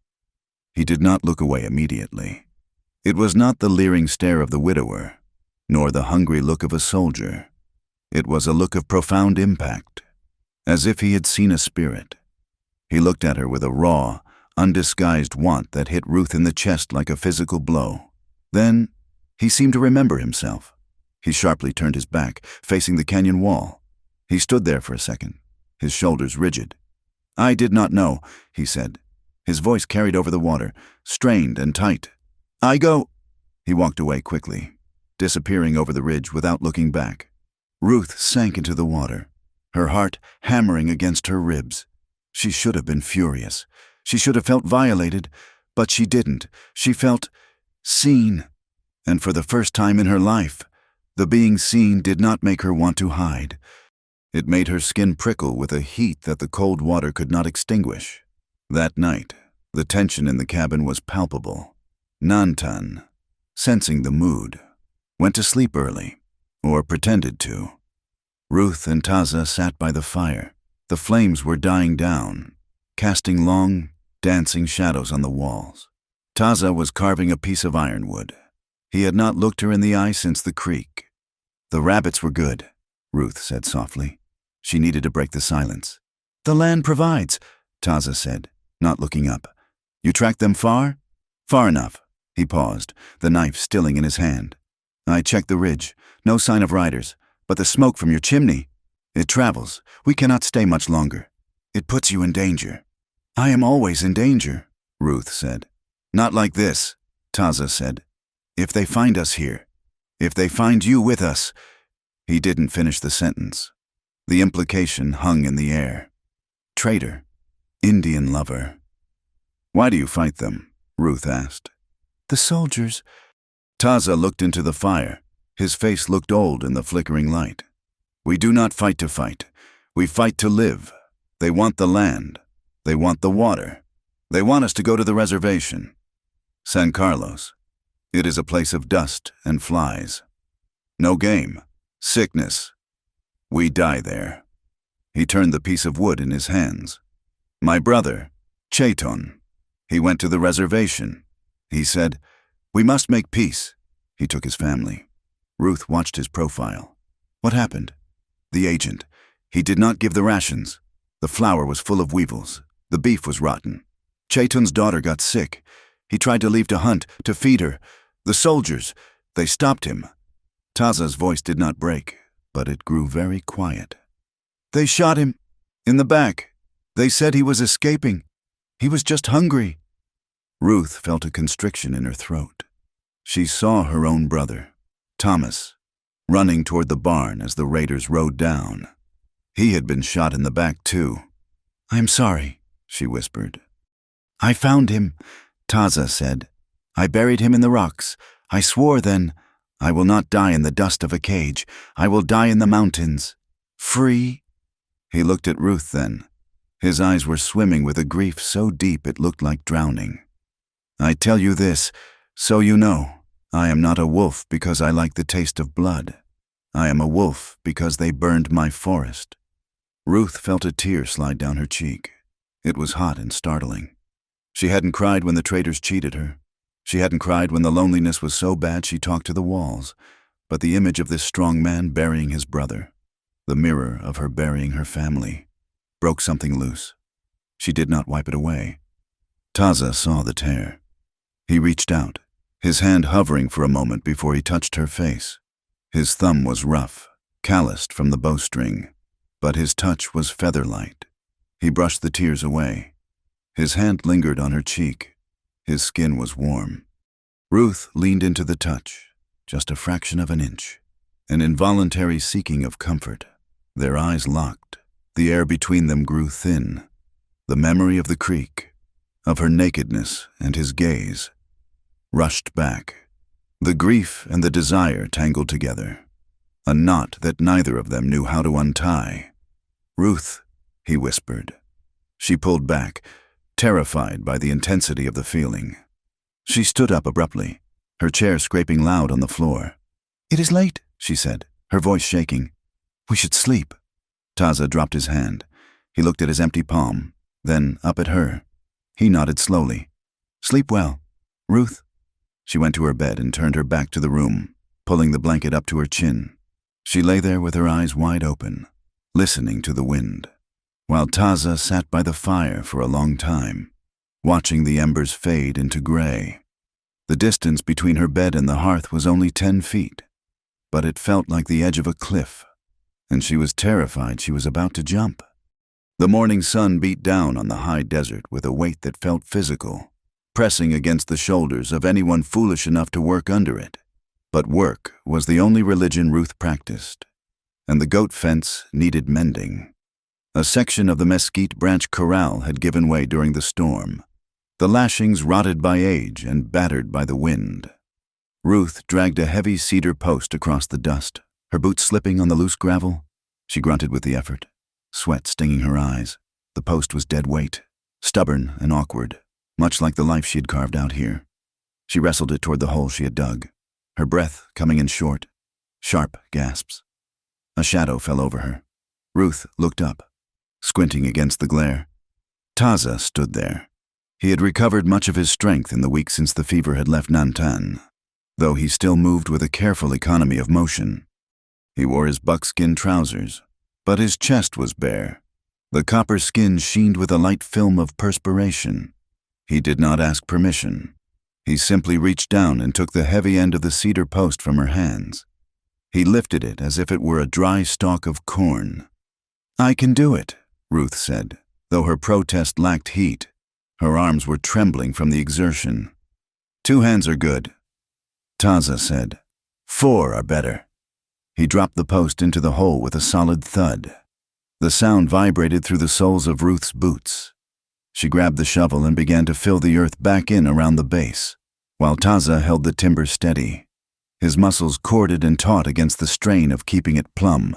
He did not look away immediately. It was not the leering stare of the widower, nor the hungry look of a soldier. It was a look of profound impact, as if he had seen a spirit. He looked at her with a raw, undisguised want that hit Ruth in the chest like a physical blow. Then, he seemed to remember himself. He sharply turned his back, facing the canyon wall. He stood there for a second, his shoulders rigid. "I did not know," he said. His voice carried over the water, strained and tight. "I go." He walked away quickly, disappearing over the ridge without looking back. Ruth sank into the water, her heart hammering against her ribs. She should have been furious. She should have felt violated, but she didn't. She felt seen. And for the first time in her life, the being seen did not make her want to hide. It made her skin prickle with a heat that the cold water could not extinguish. That night, the tension in the cabin was palpable. Nantan, sensing the mood, went to sleep early, or pretended to. Ruth and Taza sat by the fire. The flames were dying down, casting long, dancing shadows on the walls. Taza was carving a piece of ironwood. He had not looked her in the eye since the creek. "The rabbits were good," Ruth said softly. She needed to break the silence. "The land provides," Taza said, not looking up. "You tracked them far?" "Far enough." He paused, the knife stilling in his hand. "I checked the ridge. No sign of riders. But the smoke from your chimney, it travels. We cannot stay much longer. It puts you in danger." "I am always in danger," Ruth said. "Not like this," Taza said. "If they find us here, if they find you with us." He didn't finish the sentence. The implication hung in the air. Traitor. Indian lover. "Why do you fight them?" Ruth asked. "The soldiers." Taza looked into the fire. His face looked old in the flickering light. "We do not fight to fight. We fight to live. They want the land. They want the water. They want us to go to the reservation. San Carlos. It is a place of dust and flies. No game. Sickness. We die there." He turned the piece of wood in his hands. "My brother, Cheton. He went to the reservation. He said, 'We must make peace.' He took his family." Ruth watched his profile. "What happened?" "The agent. He did not give the rations. The flour was full of weevils. The beef was rotten. Cheton's daughter got sick. He tried to leave to hunt, to feed her. The soldiers, they stopped him." Taza's voice did not break, but it grew very quiet. "They shot him. In the back. They said he was escaping. He was just hungry." Ruth felt a constriction in her throat. She saw her own brother, Thomas, running toward the barn as the raiders rode down. He had been shot in the back, too. "I'm sorry," she whispered. "I found him," Taza said. "I buried him in the rocks. I swore then, I will not die in the dust of a cage. I will die in the mountains. Free." He looked at Ruth then. His eyes were swimming with a grief so deep it looked like drowning. "I tell you this, so you know. I am not a wolf because I like the taste of blood. I am a wolf because they burned my forest." Ruth felt a tear slide down her cheek. It was hot and startling. She hadn't cried when the traitors cheated her. She hadn't cried when the loneliness was so bad she talked to the walls. But the image of this strong man burying his brother, the mirror of her burying her family, broke something loose. She did not wipe it away. Taza saw the tear. He reached out, his hand hovering for a moment before he touched her face. His thumb was rough, calloused from the bowstring, but his touch was feather-light. He brushed the tears away. His hand lingered on her cheek. His skin was warm. Ruth leaned into the touch, just a fraction of an inch, an involuntary seeking of comfort. Their eyes locked. The air between them grew thin. The memory of the creek, of her nakedness and his gaze, rushed back. The grief and the desire tangled together, a knot that neither of them knew how to untie. "Ruth," he whispered. She pulled back, terrified by the intensity of the feeling. She stood up abruptly, her chair scraping loud on the floor. "It is late," she said, her voice shaking. "We should sleep." Taza dropped his hand. He looked at his empty palm, then up at her. He nodded slowly. "Sleep well. Ruth." She went to her bed and turned her back to the room, pulling the blanket up to her chin. She lay there with her eyes wide open, listening to the wind, while Taza sat by the fire for a long time, watching the embers fade into gray. The distance between her bed and the hearth was only 10 feet. but it felt like the edge of a cliff, and she was terrified she was about to jump. The morning sun beat down on the high desert with a weight that felt physical, pressing against the shoulders of anyone foolish enough to work under it. But work was the only religion Ruth practiced, and the goat fence needed mending. A section of the mesquite branch corral had given way during the storm, the lashings rotted by age and battered by the wind. Ruth dragged a heavy cedar post across the dust, her boots slipping on the loose gravel. She grunted with the effort, sweat stinging her eyes. The post was dead weight, stubborn and awkward, much like the life she had carved out here. She wrestled it toward the hole she had dug, her breath coming in short, sharp gasps. A shadow fell over her. Ruth looked up, squinting against the glare. Taza stood there. He had recovered much of his strength in the week since the fever had left Nantan, though he still moved with a careful economy of motion. He wore his buckskin trousers, but his chest was bare. The copper skin sheened with a light film of perspiration. He did not ask permission. He simply reached down and took the heavy end of the cedar post from her hands. He lifted it as if it were a dry stalk of corn. "I can do it," Ruth said, though her protest lacked heat. Her arms were trembling from the exertion. "2 hands are good," Taza said. "4 are better." He dropped the post into the hole with a solid thud. The sound vibrated through the soles of Ruth's boots. She grabbed the shovel and began to fill the earth back in around the base, while Taza held the timber steady. His muscles corded and taut against the strain of keeping it plumb.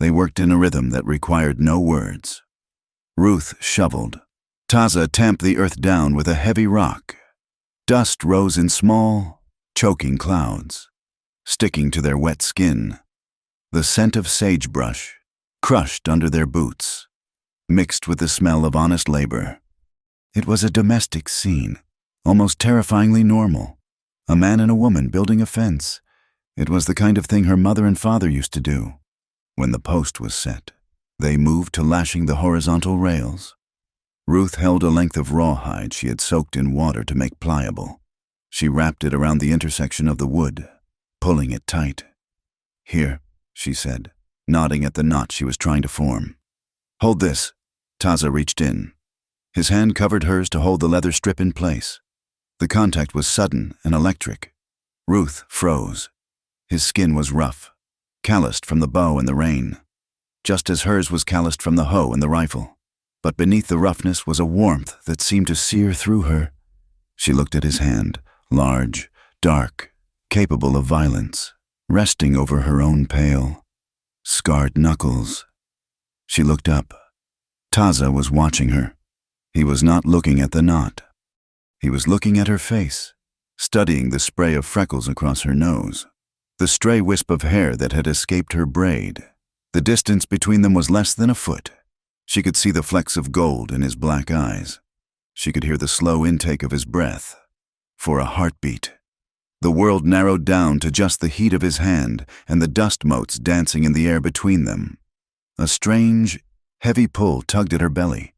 They worked in a rhythm that required no words. Ruth shoveled. Taza tamped the earth down with a heavy rock. Dust rose in small, choking clouds, sticking to their wet skin. The scent of sagebrush, crushed under their boots, mixed with the smell of honest labor. It was a domestic scene, almost terrifyingly normal. A man and a woman building a fence. It was the kind of thing her mother and father used to do. When the post was set, they moved to lashing the horizontal rails. Ruth held a length of rawhide she had soaked in water to make pliable. She wrapped it around the intersection of the wood, pulling it tight. "Here," she said, nodding at the knot she was trying to form. "Hold this." Taza reached in. His hand covered hers to hold the leather strip in place. The contact was sudden and electric. Ruth froze. His skin was rough, calloused from the bow and the rain, just as hers was calloused from the hoe and the rifle. But beneath the roughness was a warmth that seemed to sear through her. She looked at his hand, large, dark, capable of violence, resting over her own pale, scarred knuckles. She looked up. Taza was watching her. He was not looking at the knot. He was looking at her face, studying the spray of freckles across her nose, the stray wisp of hair that had escaped her braid. The distance between them was less than a foot. She could see the flecks of gold in his black eyes. She could hear the slow intake of his breath. For a heartbeat. The world narrowed down to just the heat of his hand and the dust motes dancing in the air between them. A strange, heavy pull tugged at her belly,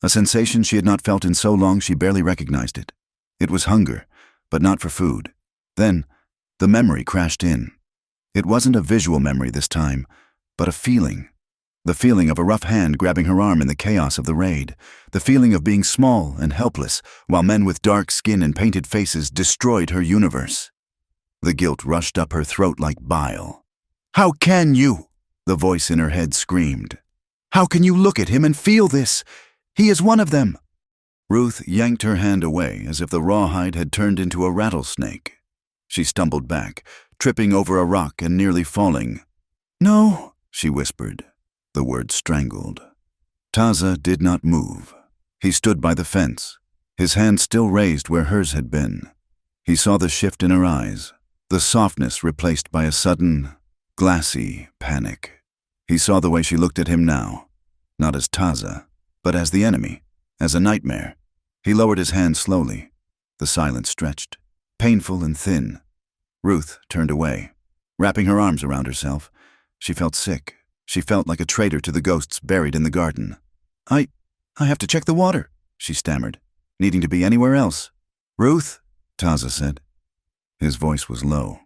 a sensation she had not felt in so long she barely recognized it. It was hunger, but not for food. Then, the memory crashed in. It wasn't a visual memory this time, but a feeling. The feeling of a rough hand grabbing her arm in the chaos of the raid. The feeling of being small and helpless, while men with dark skin and painted faces destroyed her universe. The guilt rushed up her throat like bile. "How can you?" the voice in her head screamed. "How can you look at him and feel this? He is one of them." Ruth yanked her hand away as if the rawhide had turned into a rattlesnake. She stumbled back, tripping over a rock and nearly falling. "No," she whispered, the word strangled. Taza did not move. He stood by the fence, his hand still raised where hers had been. He saw the shift in her eyes, the softness replaced by a sudden, glassy panic. He saw the way she looked at him now, not as Taza, but as the enemy, as a nightmare. He lowered his hand slowly. The silence stretched, painful and thin. Ruth turned away, wrapping her arms around herself. She felt sick. She felt like a traitor to the ghosts buried in the garden. I have to check the water," she stammered, needing to be anywhere else. "Ruth," Taza said. His voice was low,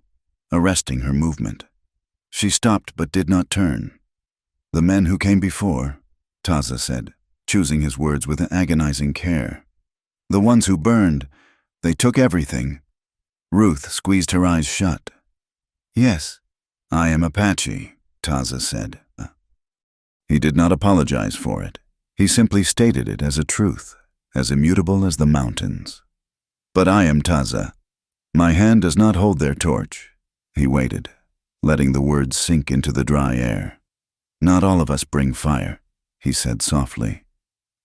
arresting her movement. She stopped but did not turn. "The men who came before," Taza said, choosing his words with agonizing care. "The ones who burned, they took everything." Ruth squeezed her eyes shut. "Yes, I am Apache," Taza said. He did not apologize for it. He simply stated it as a truth, as immutable as the mountains. "But I am Taza. My hand does not hold their torch." He waited, letting the words sink into the dry air. "Not all of us bring fire," he said softly.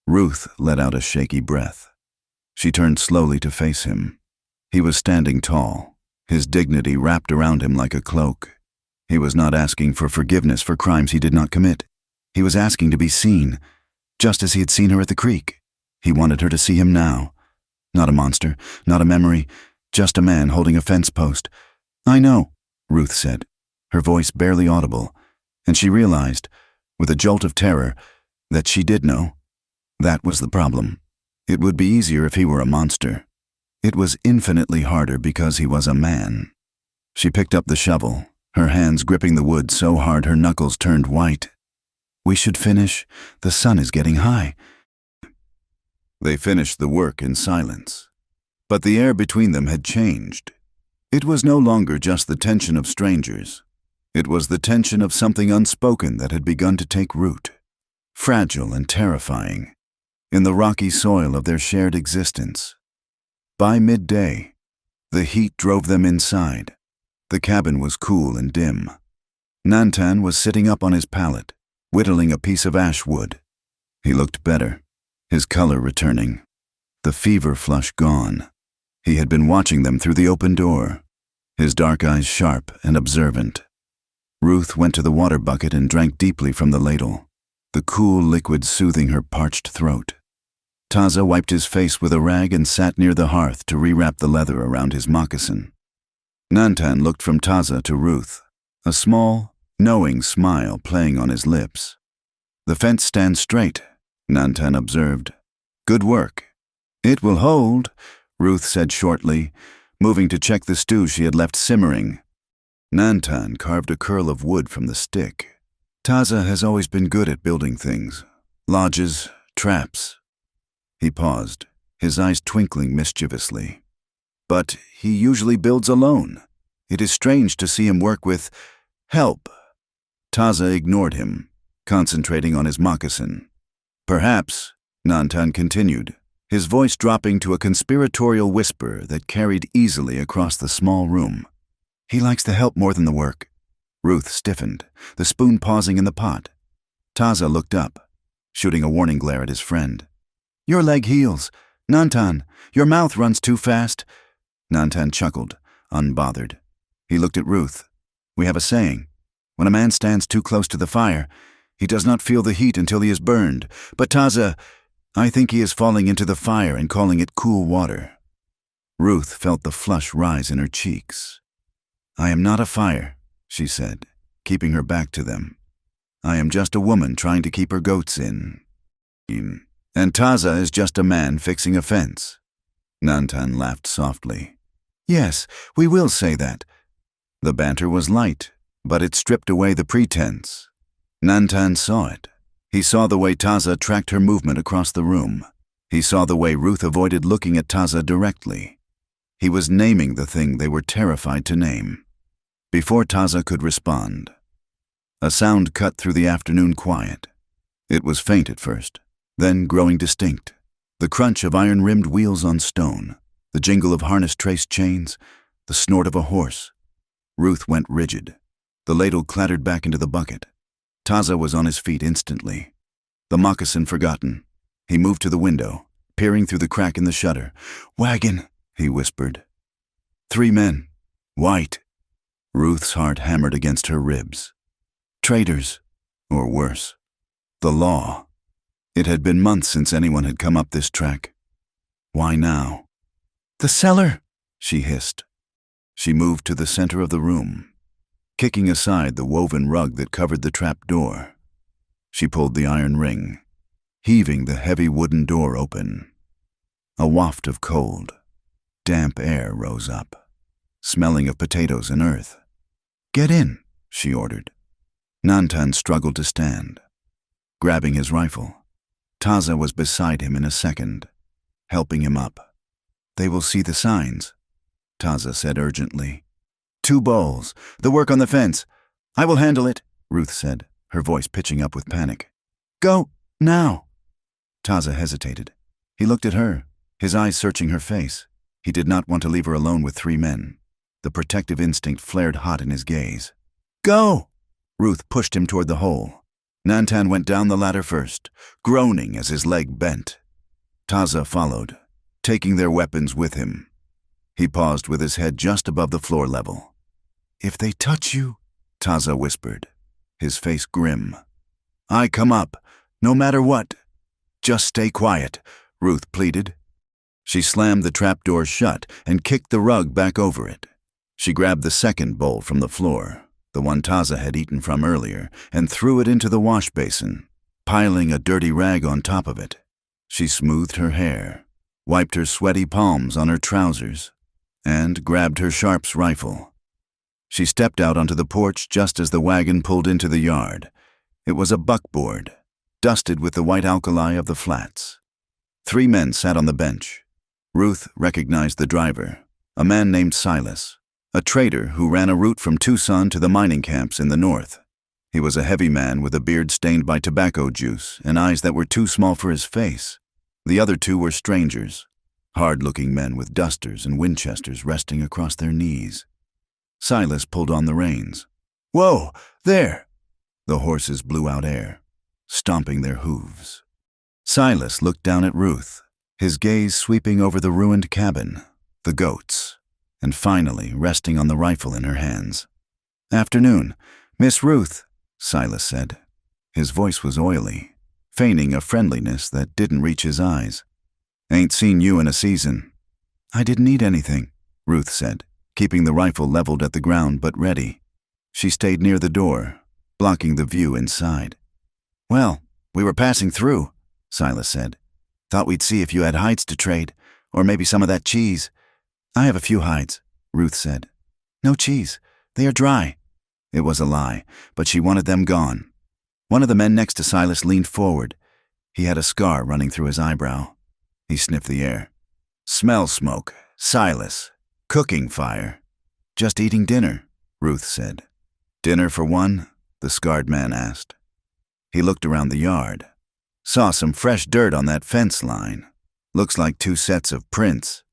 Ruth let out a shaky breath. She turned slowly to face him. He was standing tall, his dignity wrapped around him like a cloak. He was not asking for forgiveness for crimes he did not commit. He was asking to be seen, just as he had seen her at the creek. He wanted her to see him now. Not a monster, not a memory, just a man holding a fence post. "I know," Ruth said, her voice barely audible, and she realized, with a jolt of terror, that she did know. That was the problem. It would be easier if he were a monster. It was infinitely harder because he was a man. She picked up the shovel, her hands gripping the wood so hard her knuckles turned white. "We should finish. The sun is getting high." They finished the work in silence. But the air between them had changed. It was no longer just the tension of strangers. It was the tension of something unspoken that had begun to take root, fragile and terrifying, in the rocky soil of their shared existence. By midday, the heat drove them inside. The cabin was cool and dim. Nantan was sitting up on his pallet, whittling a piece of ash wood. He looked better, his color returning, the fever flush gone. He had been watching them through the open door, his dark eyes sharp and observant. Ruth went to the water bucket and drank deeply from the ladle, the cool liquid soothing her parched throat. Taza wiped his face with a rag and sat near the hearth to rewrap the leather around his moccasin. Nantan looked from Taza to Ruth, a small, knowing smile playing on his lips. "The fence stands straight," Nantan observed. "Good work." "It will hold," Ruth said shortly, moving to check the stew she had left simmering. Nantan carved a curl of wood from the stick. "Taza has always been good at building things. Lodges, traps." He paused, his eyes twinkling mischievously. "But he usually builds alone. It is strange to see him work with help." Taza ignored him, concentrating on his moccasin. "Perhaps," Nantan continued, his voice dropping to a conspiratorial whisper that carried easily across the small room, "he likes the help more than the work." Ruth stiffened, the spoon pausing in the pot. Taza looked up, shooting a warning glare at his friend. "Your leg heals. Nantan, your mouth runs too fast." Nantan chuckled, unbothered. He looked at Ruth. "We have a saying. When a man stands too close to the fire, he does not feel the heat until he is burned. But Taza, I think he is falling into the fire and calling it cool water." Ruth felt the flush rise in her cheeks. "I am not a fire," she said, keeping her back to them. "I am just a woman trying to keep her goats in. And Taza is just a man fixing a fence." Nantan laughed softly. "Yes, we will say that." The banter was light, but it stripped away the pretense. Nantan saw it. He saw the way Taza tracked her movement across the room. He saw the way Ruth avoided looking at Taza directly. He was naming the thing they were terrified to name. Before Taza could respond, a sound cut through the afternoon quiet. It was faint at first, then growing distinct. The crunch of iron-rimmed wheels on stone, the jingle of harness-traced chains, the snort of a horse. Ruth went rigid. The ladle clattered back into the bucket. Taza was on his feet instantly. The moccasin forgotten. He moved to the window, peering through the crack in the shutter. "Wagon," he whispered. 3 men. White. Ruth's heart hammered against her ribs. Traitors, or worse. The law. It had been months since anyone had come up this track. Why now? "The cellar," she hissed. She moved to the center of the room, kicking aside the woven rug that covered the trap door. She pulled the iron ring, heaving the heavy wooden door open. A waft of cold, damp air rose up, smelling of potatoes and earth. "Get in," she ordered. Nantan struggled to stand. Grabbing his rifle, Taza was beside him in a second, helping him up. "They will see the signs," Taza said urgently. "2 bowls. The work on the fence. I will handle it," Ruth said, her voice pitching up with panic. "Go, now." Taza hesitated. He looked at her, his eyes searching her face. He did not want to leave her alone with 3 men. The protective instinct flared hot in his gaze. "Go!" Ruth pushed him toward the hole. Nantan went down the ladder first, groaning as his leg bent. Taza followed, taking their weapons with him. He paused with his head just above the floor level. "If they touch you," Taza whispered, his face grim. "I come up, no matter what." "Just stay quiet," Ruth pleaded. She slammed the trapdoor shut and kicked the rug back over it. She grabbed the second bowl from the floor, the one Taza had eaten from earlier, and threw it into the wash basin, piling a dirty rag on top of it. She smoothed her hair, wiped her sweaty palms on her trousers, and grabbed her Sharp's rifle. She stepped out onto the porch just as the wagon pulled into the yard. It was a buckboard, dusted with the white alkali of the flats. 3 men sat on the bench. Ruth recognized the driver, a man named Silas, a trader who ran a route from Tucson to the mining camps in the north. He was a heavy man with a beard stained by tobacco juice and eyes that were too small for his face. The other 2 were strangers, hard-looking men with dusters and Winchesters resting across their knees. Silas pulled on the reins. "Whoa, there!" The horses blew out air, stomping their hooves. Silas looked down at Ruth, his gaze sweeping over the ruined cabin, the goats, and finally resting on the rifle in her hands. "Afternoon, Miss Ruth," Silas said. His voice was oily, feigning a friendliness that didn't reach his eyes. "Ain't seen you in a season." "I didn't need anything," Ruth said, keeping the rifle leveled at the ground but ready. She stayed near the door, blocking the view inside. "Well, we were passing through," Silas said. "Thought we'd see if you had hides to trade, or maybe some of that cheese." "I have a few hides," Ruth said. "No cheese. They are dry." It was a lie, but she wanted them gone. One of the men next to Silas leaned forward. He had a scar running through his eyebrow. He sniffed the air. "Smell smoke. Silas. Cooking fire." "Just eating dinner," Ruth said. "Dinner for one?" the scarred man asked. He looked around the yard. Saw some fresh dirt on that fence line. Looks like 2 sets of prints.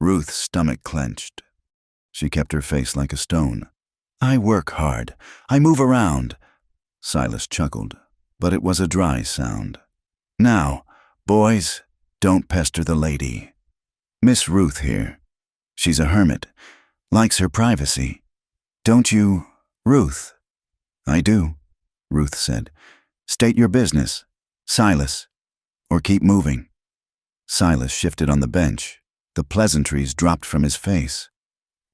Ruth's stomach clenched. She kept her face like a stone. "I work hard. I move around." Silas chuckled, but it was a dry sound. "Now, boys, don't pester the lady. Miss Ruth here. She's a hermit, likes her privacy. Don't you, Ruth?" "I do," Ruth said. "State your business, Silas, or keep moving." Silas shifted on the bench. The pleasantries dropped from his face.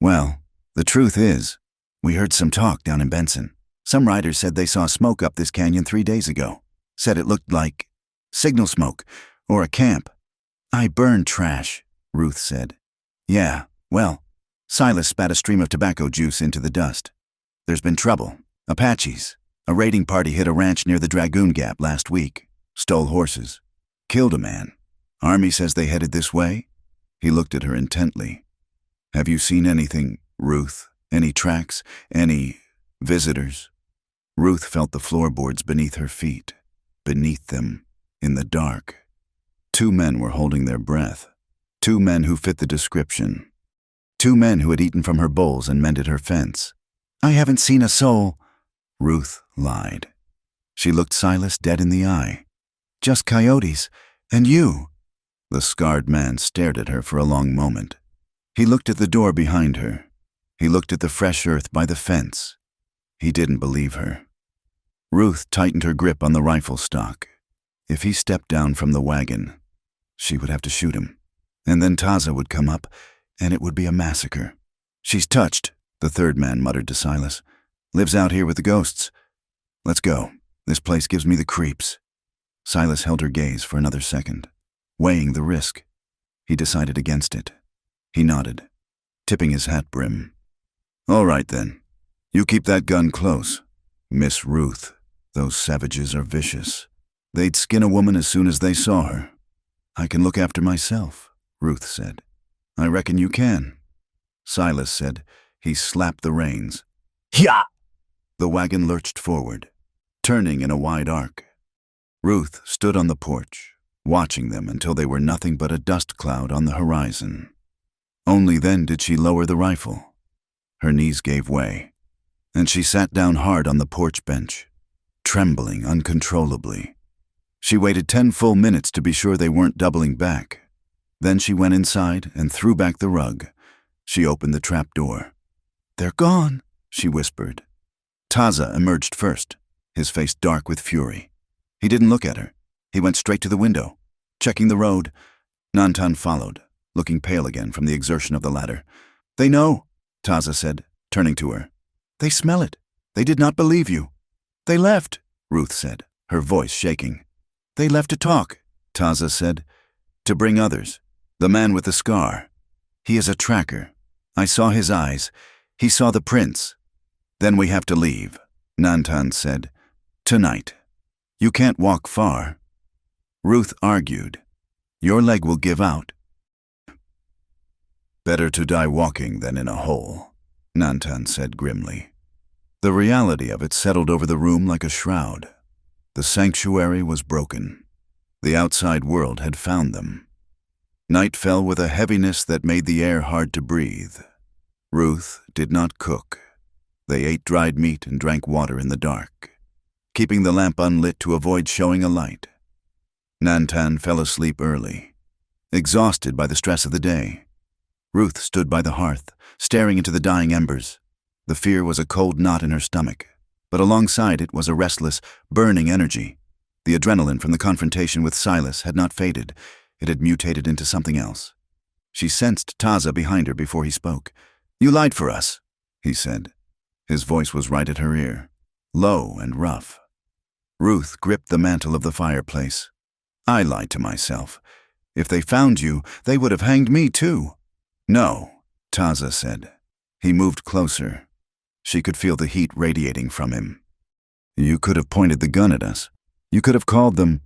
"Well, the truth is, we heard some talk down in Benson. Some riders said they saw smoke up this canyon 3 days ago. Said it looked like signal smoke or a camp." "I burn trash," Ruth said. "Yeah, well," Silas spat a stream of tobacco juice into the dust. "There's been trouble. Apaches. A raiding party hit a ranch near the Dragoon Gap last week. Stole horses. Killed a man. Army says they headed this way." He looked at her intently. "Have you seen anything, Ruth? Any tracks? Any visitors?" Ruth felt the floorboards beneath her feet. Beneath them, in the dark, 2 men were holding their breath. 2 men who fit the description. 2 men who had eaten from her bowls and mended her fence. "I haven't seen a soul," Ruth lied. She looked Silas dead in the eye. "Just coyotes. And you." The scarred man stared at her for a long moment. He looked at the door behind her. He looked at the fresh earth by the fence. He didn't believe her. Ruth tightened her grip on the rifle stock. If he stepped down from the wagon, she would have to shoot him. And then Taza would come up, and it would be a massacre. "She's touched," the 3rd man muttered to Silas. "Lives out here with the ghosts. Let's go. This place gives me the creeps." Silas held her gaze for another second, weighing the risk. He decided against it. He nodded, tipping his hat brim. "All right then. You keep that gun close. Miss Ruth, those savages are vicious. They'd skin a woman as soon as they saw her. I can look after myself, Ruth said. I reckon you can. Silas said. He slapped the reins. Yeah! The wagon lurched forward, turning in a wide arc. Ruth stood on the porch, watching them until they were nothing but a dust cloud on the horizon. Only then did she lower the rifle. Her knees gave way, and she sat down hard on the porch bench, trembling uncontrollably. She waited 10 full minutes to be sure they weren't doubling back. Then she went inside and threw back the rug. She opened the trap door. "They're gone," she whispered. Taza emerged first, his face dark with fury. He didn't look at her. He went straight to the window, checking the road. Nantan followed, looking pale again from the exertion of the ladder. "They know," Taza said, turning to her. "They smell it. They did not believe you." "They left," Ruth said, her voice shaking. "They left to talk," Taza said. "To bring others. The man with the scar. He is a tracker. I saw his eyes. He saw the prints. Then we have to leave," Nantan said. "Tonight. You can't walk far." Ruth argued. "Your leg will give out." "Better to die walking than in a hole," Nantan said grimly. The reality of it settled over the room like a shroud. The sanctuary was broken. The outside world had found them. Night fell with a heaviness that made the air hard to breathe. Ruth did not cook. They ate dried meat and drank water in the dark, keeping the lamp unlit to avoid showing a light. Nantan fell asleep early, exhausted by the stress of the day. Ruth stood by the hearth, staring into the dying embers. The fear was a cold knot in her stomach, but alongside it was a restless, burning energy. The adrenaline from the confrontation with Silas had not faded. It had mutated into something else. She sensed Taza behind her before he spoke. "You lied for us," he said. His voice was right at her ear, low and rough. Ruth gripped the mantle of the fireplace. "I lied to myself. If they found you, they would have hanged me too." "No," Taza said. He moved closer. She could feel the heat radiating from him. "You could have pointed the gun at us. You could have called them.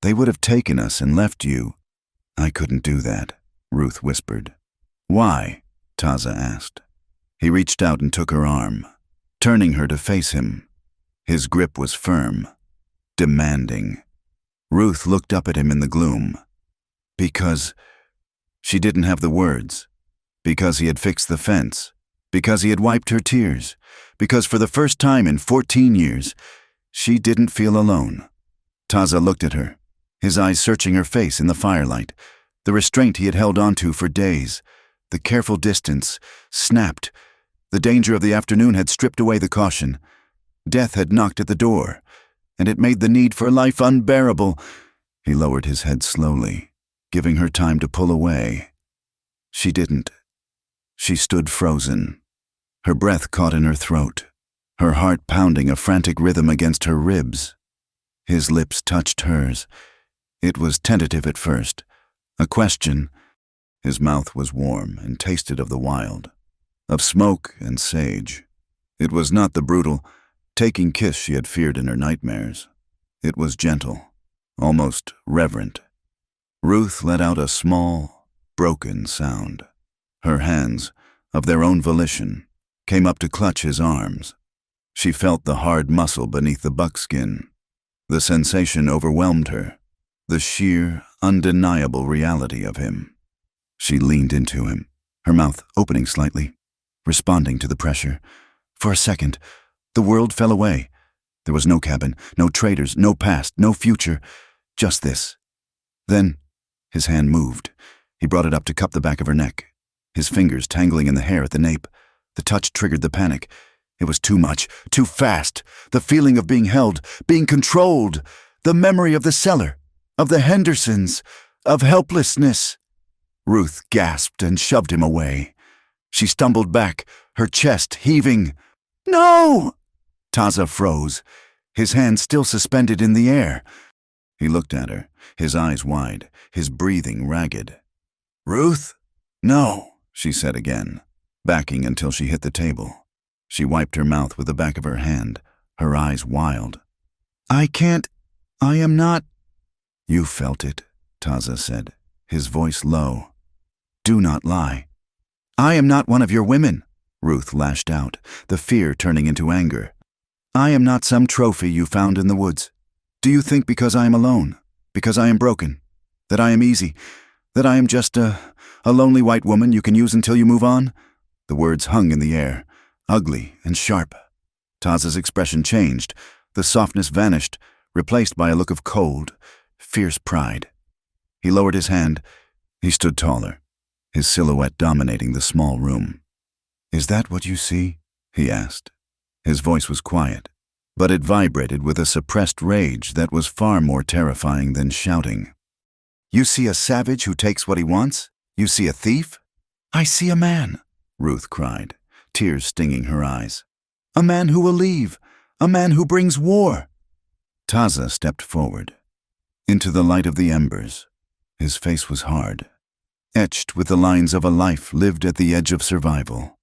They would have taken us and left you." "I couldn't do that," Ruth whispered. "Why?" Taza asked. He reached out and took her arm, turning her to face him. His grip was firm, demanding. Ruth looked up at him in the gloom. Because she didn't have the words. Because he had fixed the fence. Because he had wiped her tears. Because for the first time in 14 years, she didn't feel alone. Taza looked at her, his eyes searching her face in the firelight. The restraint he had held onto for days, the careful distance, snapped. The danger of the afternoon had stripped away the caution. Death had knocked at the door, and it made the need for life unbearable. He lowered his head slowly, giving her time to pull away. She didn't. She stood frozen, her breath caught in her throat, her heart pounding a frantic rhythm against her ribs. His lips touched hers. It was tentative at first, a question. His mouth was warm and tasted of the wild, of smoke and sage. It was not the brutal, taking kiss she had feared in her nightmares. It was gentle, almost reverent. Ruth let out a small, broken sound. Her hands, of their own volition, came up to clutch his arms. She felt the hard muscle beneath the buckskin. The sensation overwhelmed her, the sheer, undeniable reality of him. She leaned into him, her mouth opening slightly, responding to the pressure. For a second, the world fell away. There was no cabin, no traders, no past, no future, just this. Then, his hand moved. He brought it up to cup the back of her neck, his fingers tangling in the hair at the nape. The touch triggered the panic. It was too much, too fast. The feeling of being held, being controlled. The memory of the cellar, of the Hendersons, of helplessness. Ruth gasped and shoved him away. She stumbled back, her chest heaving. "No!" Taza froze, his hand still suspended in the air. He looked at her, his eyes wide, his breathing ragged. "Ruth?" "No," she said again, backing until she hit the table. She wiped her mouth with the back of her hand, her eyes wild. I am not. You felt it, Taza said, his voice low. Do not lie. I am not one of your women, Ruth lashed out, the fear turning into anger. I am not some trophy you found in the woods. Do you think because I am alone, because I am broken, that I am easy, that I am just a lonely white woman you can use until you move on? The words hung in the air, ugly and sharp. Taza's expression changed. The softness vanished, replaced by a look of cold, fierce pride. He lowered his hand. He stood taller, his silhouette dominating the small room. Is that what you see? He asked. His voice was quiet, but it vibrated with a suppressed rage that was far more terrifying than shouting. You see a savage who takes what he wants? You see a thief? I see a man, Ruth cried, tears stinging her eyes. A man who will leave, a man who brings war. Taza stepped forward, into the light of the embers. His face was hard, etched with the lines of a life lived at the edge of survival.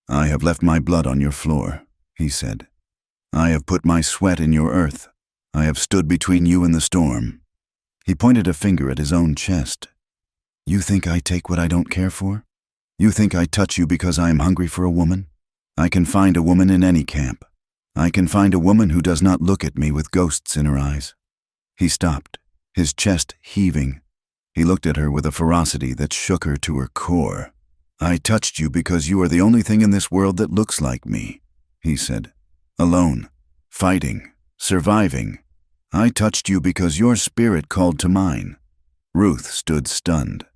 I have left my blood on your floor, he said. I have put my sweat in your earth. I have stood between you and the storm. He pointed a finger at his own chest. You think I take what I don't care for? You think I touch you because I am hungry for a woman? I can find a woman in any camp. I can find a woman who does not look at me with ghosts in her eyes. He stopped, his chest heaving. He looked at her with a ferocity that shook her to her core. I touched you because you are the only thing in this world that looks like me, he said. Alone, fighting, surviving. I touched you because your spirit called to mine. Ruth stood stunned.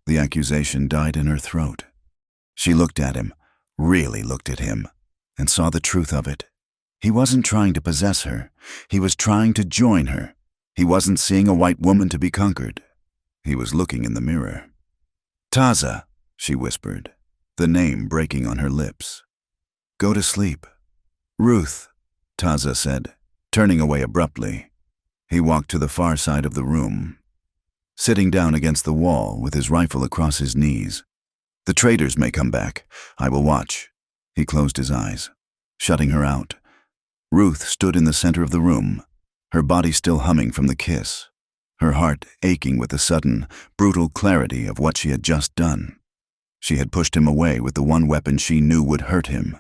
The accusation died in her throat. She looked at him, really looked at him, and saw the truth of it. He wasn't trying to possess her. He was trying to join her. He wasn't seeing a white woman to be conquered. He was looking in the mirror. Taza, she whispered, the name breaking on her lips. Go to sleep. Ruth, Taza said, turning away abruptly. He walked to the far side of the room, sitting down against the wall with his rifle across his knees. The traders may come back. I will watch. He closed his eyes, shutting her out. Ruth stood in the center of the room, her body still humming from the kiss, her heart aching with the sudden, brutal clarity of what she had just done. She had pushed him away with the one weapon she knew would hurt him,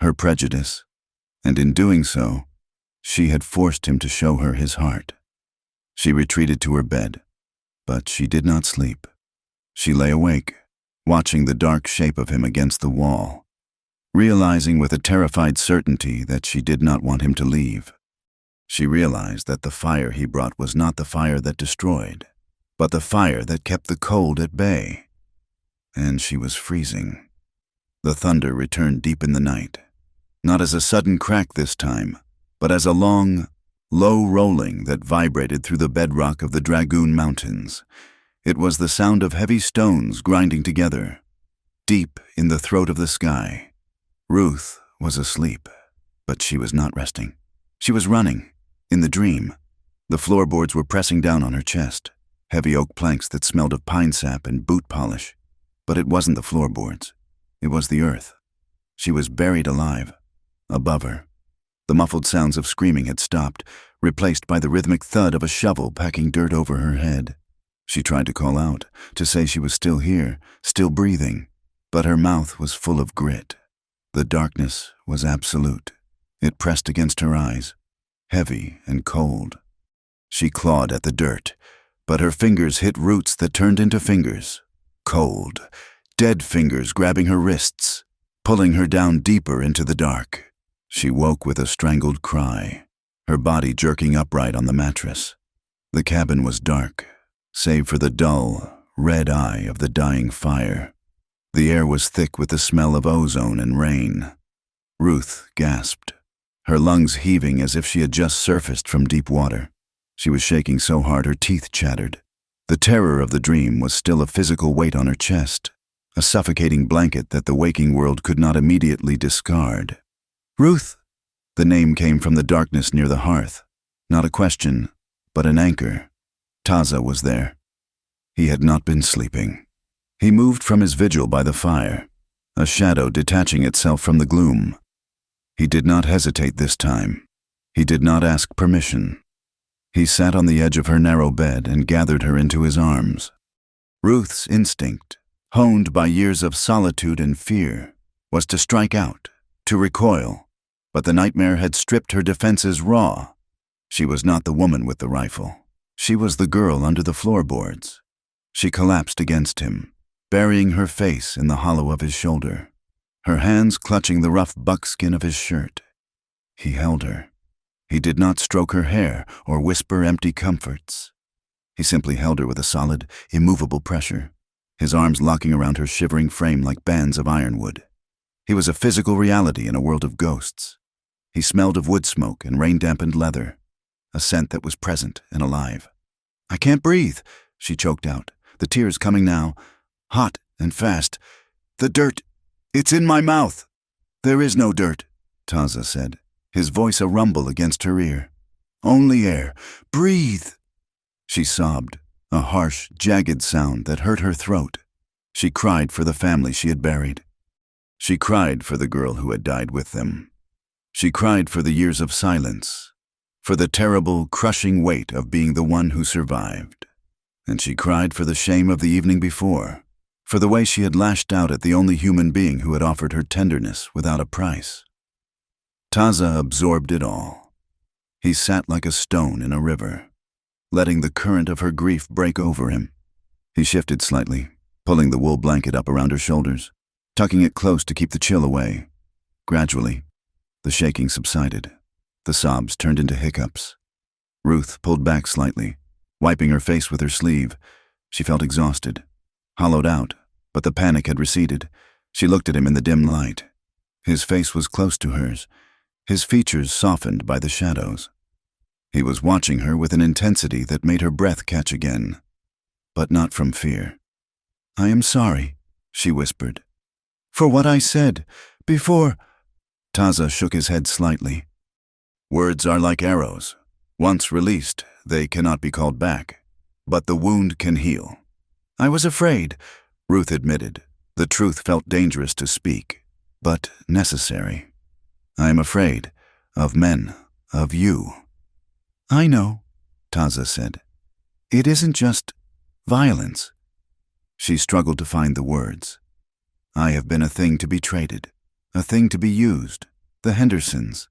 her prejudice, and in doing so, she had forced him to show her his heart. She retreated to her bed, but she did not sleep. She lay awake, watching the dark shape of him against the wall, realizing with a terrified certainty that she did not want him to leave. She realized that the fire he brought was not the fire that destroyed, but the fire that kept the cold at bay. And she was freezing. The thunder returned deep in the night, not as a sudden crack this time, but as a long, low rolling that vibrated through the bedrock of the Dragoon Mountains. It was the sound of heavy stones grinding together, deep in the throat of the sky. Ruth was asleep, but she was not resting. She was running, in the dream. The floorboards were pressing down on her chest, heavy oak planks that smelled of pine sap and boot polish. But it wasn't the floorboards. It was the earth. She was buried alive, above her. The muffled sounds of screaming had stopped, replaced by the rhythmic thud of a shovel packing dirt over her head. She tried to call out, to say she was still here, still breathing, but her mouth was full of grit. The darkness was absolute. It pressed against her eyes, heavy and cold. She clawed at the dirt, but her fingers hit roots that turned into fingers. Cold, dead fingers grabbing her wrists, pulling her down deeper into the dark. She woke with a strangled cry, her body jerking upright on the mattress. The cabin was dark, save for the dull, red eye of the dying fire. The air was thick with the smell of ozone and rain. Ruth gasped, her lungs heaving as if she had just surfaced from deep water. She was shaking so hard her teeth chattered. The terror of the dream was still a physical weight on her chest, a suffocating blanket that the waking world could not immediately discard. Ruth! The name came from the darkness near the hearth. Not a question, but an anchor. Taza was there. He had not been sleeping. He moved from his vigil by the fire, a shadow detaching itself from the gloom. He did not hesitate this time. He did not ask permission. He sat on the edge of her narrow bed and gathered her into his arms. Ruth's instinct, honed by years of solitude and fear, was to strike out, to recoil, but the nightmare had stripped her defenses raw. She was not the woman with the rifle. She was the girl under the floorboards. She collapsed against him, burying her face in the hollow of his shoulder, her hands clutching the rough buckskin of his shirt. He held her. He did not stroke her hair or whisper empty comforts. He simply held her with a solid, immovable pressure, his arms locking around her shivering frame like bands of ironwood. He was a physical reality in a world of ghosts. He smelled of wood smoke and rain-dampened leather, a scent that was present and alive. "I can't breathe," she choked out, the tears coming now, hot and fast. "The dirt, it's in my mouth." "There is no dirt," Taza said, his voice a rumble against her ear. "Only air. Breathe." She sobbed, a harsh, jagged sound that hurt her throat. She cried for the family she had buried. She cried for the girl who had died with them. She cried for the years of silence, for the terrible, crushing weight of being the one who survived. And she cried for the shame of the evening before, for the way she had lashed out at the only human being who had offered her tenderness without a price. Taza absorbed it all. He sat like a stone in a river, letting the current of her grief break over him. He shifted slightly, pulling the wool blanket up around her shoulders, tucking it close to keep the chill away. Gradually, the shaking subsided. The sobs turned into hiccups. Ruth pulled back slightly, wiping her face with her sleeve. She felt exhausted, hollowed out, but the panic had receded. She looked at him in the dim light. His face was close to hers, his features softened by the shadows. He was watching her with an intensity that made her breath catch again, but not from fear. "I am sorry," she whispered, "for what I said before." Taza shook his head slightly. "Words are like arrows. Once released, they cannot be called back, but the wound can heal." "I was afraid," Ruth admitted. The truth felt dangerous to speak, but necessary. "I am afraid of men, of you." "I know," Taza said. "It isn't just violence." She struggled to find the words. "I have been a thing to be traded, a thing to be used. The Hendersons,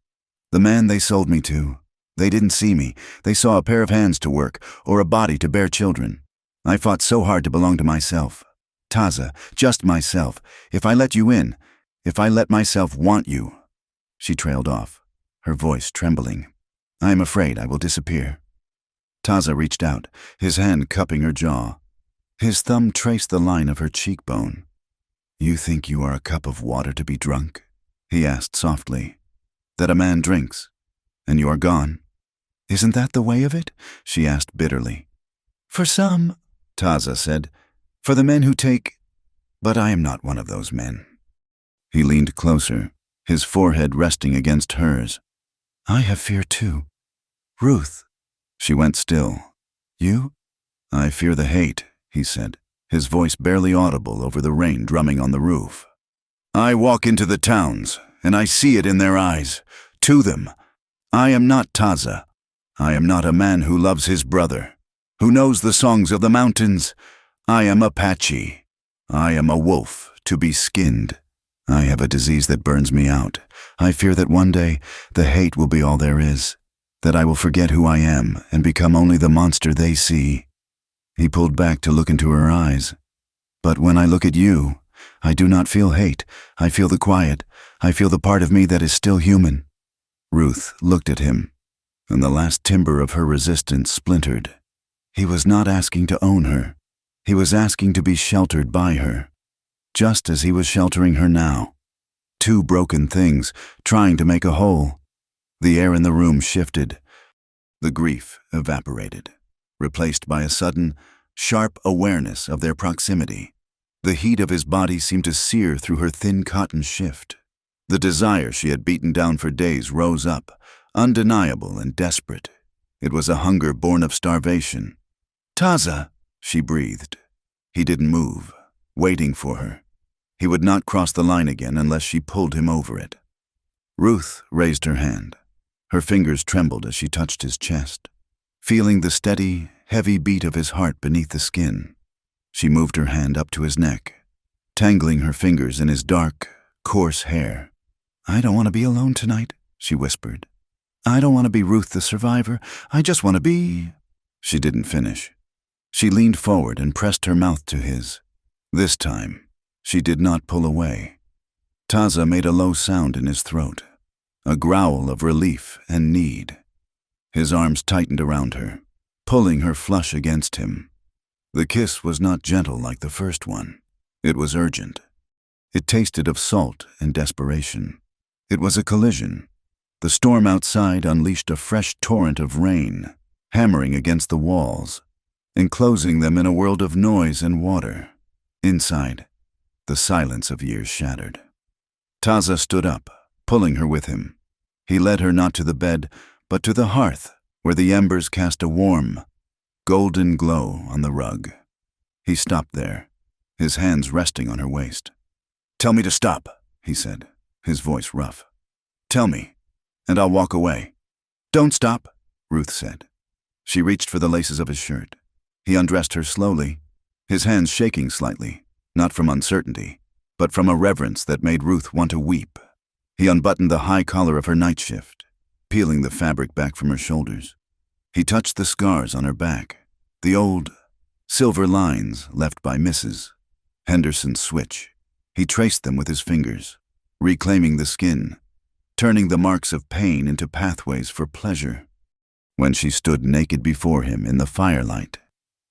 the man they sold me to. They didn't see me. They saw a pair of hands to work, or a body to bear children. I fought so hard to belong to myself. Taza, just myself. If I let you in, if I let myself want you." She trailed off, her voice trembling. "I am afraid I will disappear." Taza reached out, his hand cupping her jaw. His thumb traced the line of her cheekbone. "You think you are a cup of water to be drunk?" he asked softly. "That a man drinks, and you are gone? Isn't that the way of it?" she asked bitterly. "For some," Taza said. "For the men who take, but I am not one of those men." He leaned closer, his forehead resting against hers. "I have fear too. Ruth." She went still. "You?" "I fear the hate," he said, his voice barely audible over the rain drumming on the roof. "I walk into the towns, and I see it in their eyes. To them, I am not Taza. I am not a man who loves his brother, who knows the songs of the mountains. I am Apache. I am a wolf to be skinned. I have a disease that burns me out. I fear that one day the hate will be all there is, that I will forget who I am and become only the monster they see." He pulled back to look into her eyes. "But when I look at you, I do not feel hate. I feel the quiet. I feel the part of me that is still human." Ruth looked at him, and the last timber of her resistance splintered. He was not asking to own her. He was asking to be sheltered by her, just as he was sheltering her now. Two broken things, trying to make a whole. The air in the room shifted. The grief evaporated, replaced by a sudden, sharp awareness of their proximity. The heat of his body seemed to sear through her thin cotton shift. The desire she had beaten down for days rose up, undeniable and desperate. It was a hunger born of starvation. "Taza," she breathed. He didn't move, waiting for her. He would not cross the line again unless she pulled him over it. Ruth raised her hand. Her fingers trembled as she touched his chest, feeling the steady, heavy beat of his heart beneath the skin. She moved her hand up to his neck, tangling her fingers in his dark, coarse hair. "I don't want to be alone tonight," she whispered. "I don't want to be Ruth the survivor. I just want to be—" She didn't finish. She leaned forward and pressed her mouth to his. This time, she did not pull away. Taza made a low sound in his throat, a growl of relief and need. His arms tightened around her, pulling her flush against him. The kiss was not gentle like the first one. It was urgent. It tasted of salt and desperation. It was a collision. The storm outside unleashed a fresh torrent of rain, hammering against the walls, enclosing them in a world of noise and water. Inside, the silence of years shattered. Taza stood up, pulling her with him. He led her not to the bed, but to the hearth, where the embers cast a warm, golden glow on the rug. He stopped there, his hands resting on her waist. "Tell me to stop," he said, his voice rough. "Tell me, and I'll walk away." "Don't stop," Ruth said. She reached for the laces of his shirt. He undressed her slowly, his hands shaking slightly, not from uncertainty, but from a reverence that made Ruth want to weep. He unbuttoned the high collar of her night shift, peeling the fabric back from her shoulders. He touched the scars on her back, the old, silver lines left by Mrs. Henderson's switch. He traced them with his fingers, reclaiming the skin, turning the marks of pain into pathways for pleasure. When she stood naked before him in the firelight,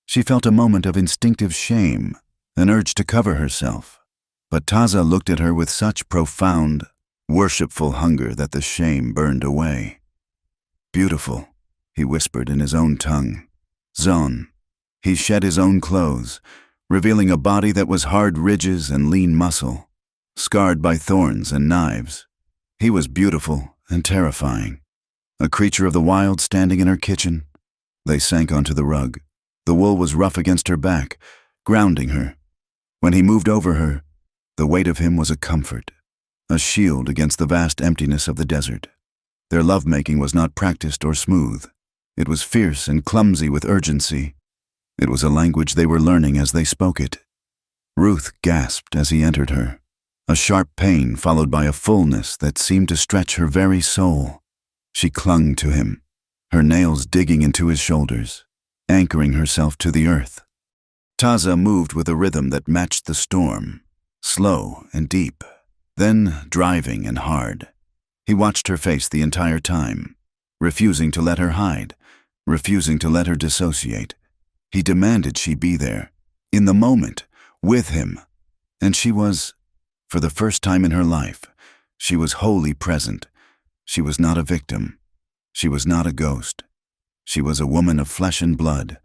she felt a moment of instinctive shame, an urge to cover herself. But Taza looked at her with such profound, worshipful hunger that the shame burned away. "Beautiful," he whispered in his own tongue. "Zon." He shed his own clothes, revealing a body that was hard ridges and lean muscle, scarred by thorns and knives. He was beautiful and terrifying, a creature of the wild standing in her kitchen. They sank onto the rug. The wool was rough against her back, grounding her. When he moved over her, the weight of him was a comfort, a shield against the vast emptiness of the desert. Their lovemaking was not practiced or smooth. It was fierce and clumsy with urgency. It was a language they were learning as they spoke it. Ruth gasped as he entered her, a sharp pain followed by a fullness that seemed to stretch her very soul. She clung to him, her nails digging into his shoulders, anchoring herself to the earth. Taza moved with a rhythm that matched the storm, slow and deep, then driving and hard. He watched her face the entire time, refusing to let her hide, refusing to let her dissociate. He demanded she be there, in the moment, with him. And she was, for the first time in her life, she was wholly present. She was not a victim. She was not a ghost. She was a woman of flesh and blood,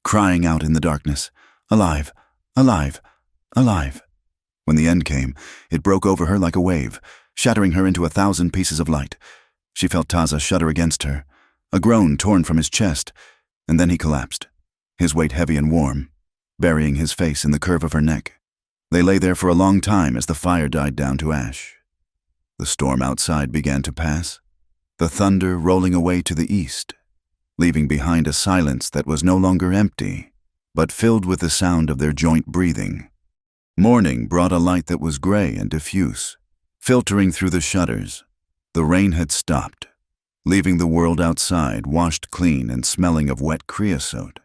crying out in the darkness, "Alive, alive, alive." When the end came, it broke over her like a wave, shattering her into 1,000 pieces of light. She felt Taza shudder against her, a groan torn from his chest, and then he collapsed, his weight heavy and warm, burying his face in the curve of her neck. They lay there for a long time as the fire died down to ash. The storm outside began to pass, the thunder rolling away to the east, leaving behind a silence that was no longer empty, but filled with the sound of their joint breathing. Morning brought a light that was gray and diffuse, filtering through the shutters. The rain had stopped, leaving the world outside washed clean and smelling of wet creosote.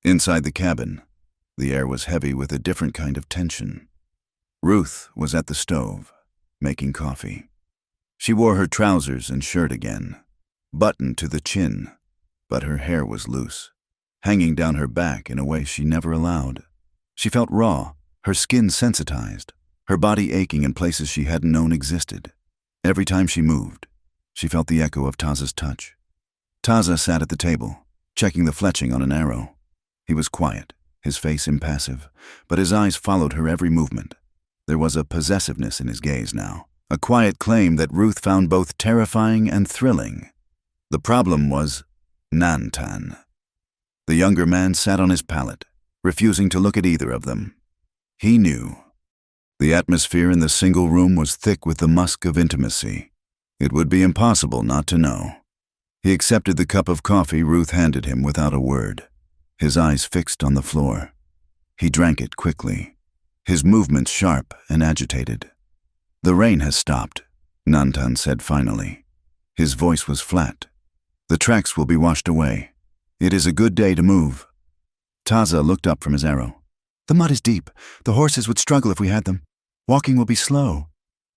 Inside the cabin, the air was heavy with a different kind of tension. Ruth was at the stove, making coffee. She wore her trousers and shirt again, buttoned to the chin, but her hair was loose, hanging down her back in a way she never allowed. She felt raw, her skin sensitized, her body aching in places she hadn't known existed. Every time she moved, she felt the echo of Taza's touch. Taza sat at the table, checking the fletching on an arrow. He was quiet, his face impassive, but his eyes followed her every movement. There was a possessiveness in his gaze now, a quiet claim that Ruth found both terrifying and thrilling. The problem was Nantan. The younger man sat on his pallet, refusing to look at either of them. He knew. The atmosphere in the single room was thick with the musk of intimacy. It would be impossible not to know. He accepted the cup of coffee Ruth handed him without a word, his eyes fixed on the floor. He drank it quickly, his movements sharp and agitated. "The rain has stopped," Nantan said finally. His voice was flat. "The tracks will be washed away. It is a good day to move." Taza looked up from his arrow. "The mud is deep. The horses would struggle if we had them. Walking will be slow."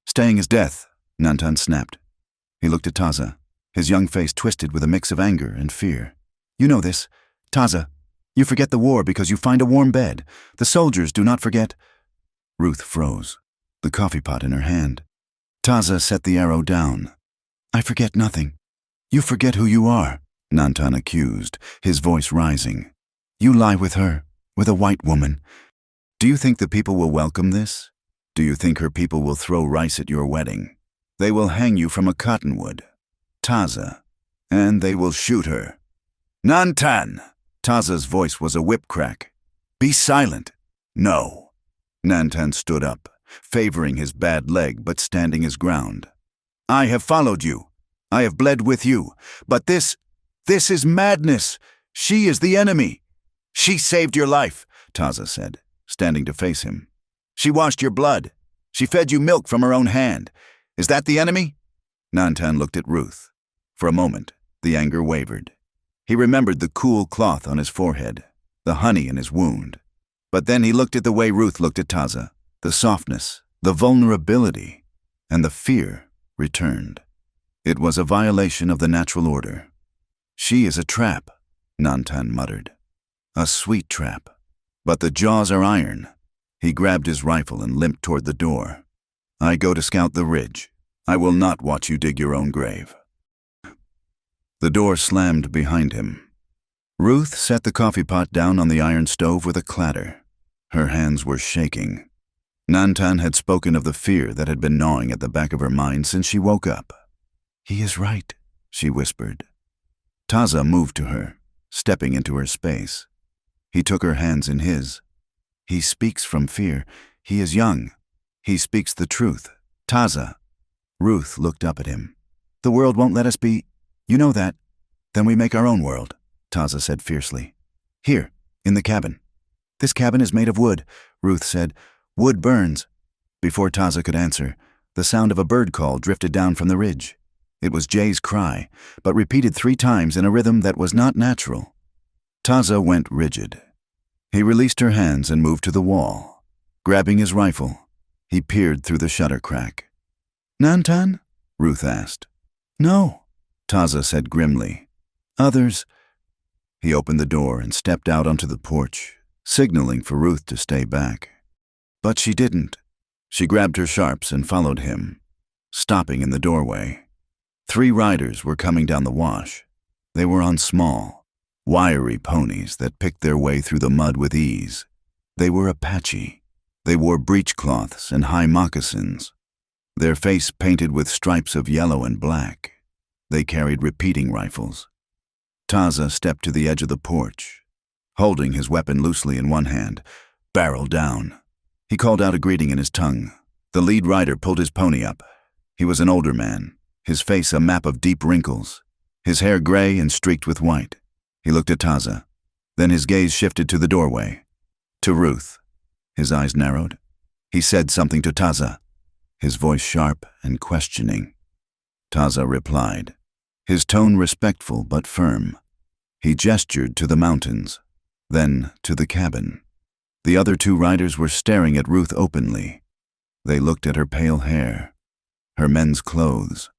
"Staying is death," Nantan snapped. He looked at Taza, his young face twisted with a mix of anger and fear. "You know this. Taza, you forget the war because you find a warm bed. The soldiers do not forget." Ruth froze, the coffee pot in her hand. Taza set the arrow down. "I forget nothing. You forget who you are," Nantan accused, his voice rising. "You lie with her, with a white woman. Do you think the people will welcome this? Do you think her people will throw rice at your wedding? They will hang you from a cottonwood. Taza, and they will shoot her." "Nantan!" Taza's voice was a whip crack. "Be silent." "No." Nantan stood up, favoring his bad leg but standing his ground. "I have followed you. I have bled with you. But this is madness. She is the enemy." "She saved your life," Taza said, standing to face him. "She washed your blood. She fed you milk from her own hand. Is that the enemy?" Nantan looked at Ruth. For a moment, the anger wavered. He remembered the cool cloth on his forehead, the honey in his wound. But then he looked at the way Ruth looked at Taza. The softness, the vulnerability, and the fear returned. It was a violation of the natural order. "She is a trap," Nantan muttered. "A sweet trap. But the jaws are iron." He grabbed his rifle and limped toward the door. "I go to scout the ridge. I will not watch you dig your own grave." The door slammed behind him. Ruth set the coffee pot down on the iron stove with a clatter. Her hands were shaking. Nantan had spoken of the fear that had been gnawing at the back of her mind since she woke up. "He is right," she whispered. Taza moved to her, stepping into her space. He took her hands in his. "He speaks from fear. He is young. He speaks the truth. Taza." Ruth looked up at him. "The world won't let us be. You know that. Then we make our own world," Taza said fiercely. "Here, in the cabin." "This cabin is made of wood," Ruth said. "Wood burns." Before Taza could answer, the sound of a bird call drifted down from the ridge. It was Jay's cry, but repeated 3 times in a rhythm that was not natural. Taza went rigid. He released her hands and moved to the wall. Grabbing his rifle, he peered through the shutter crack. "Nantan?" Ruth asked. "No," Taza said grimly. "Others." He opened the door and stepped out onto the porch, signaling for Ruth to stay back. But she didn't. She grabbed her sharps and followed him, stopping in the doorway. 3 riders were coming down the wash. They were on small, wiry ponies that picked their way through the mud with ease. They were Apache. They wore breechcloths and high moccasins, their face painted with stripes of yellow and black. They carried repeating rifles. Taza stepped to the edge of the porch, holding his weapon loosely in one hand, barrel down. He called out a greeting in his tongue. The lead rider pulled his pony up. He was an older man, his face a map of deep wrinkles, his hair gray and streaked with white. He looked at Taza. Then his gaze shifted to the doorway, to Ruth. His eyes narrowed. He said something to Taza, his voice sharp and questioning. Taza replied, his tone respectful but firm. He gestured to the mountains, then to the cabin. The other 2 riders were staring at Ruth openly. They looked at her pale hair, her men's clothes,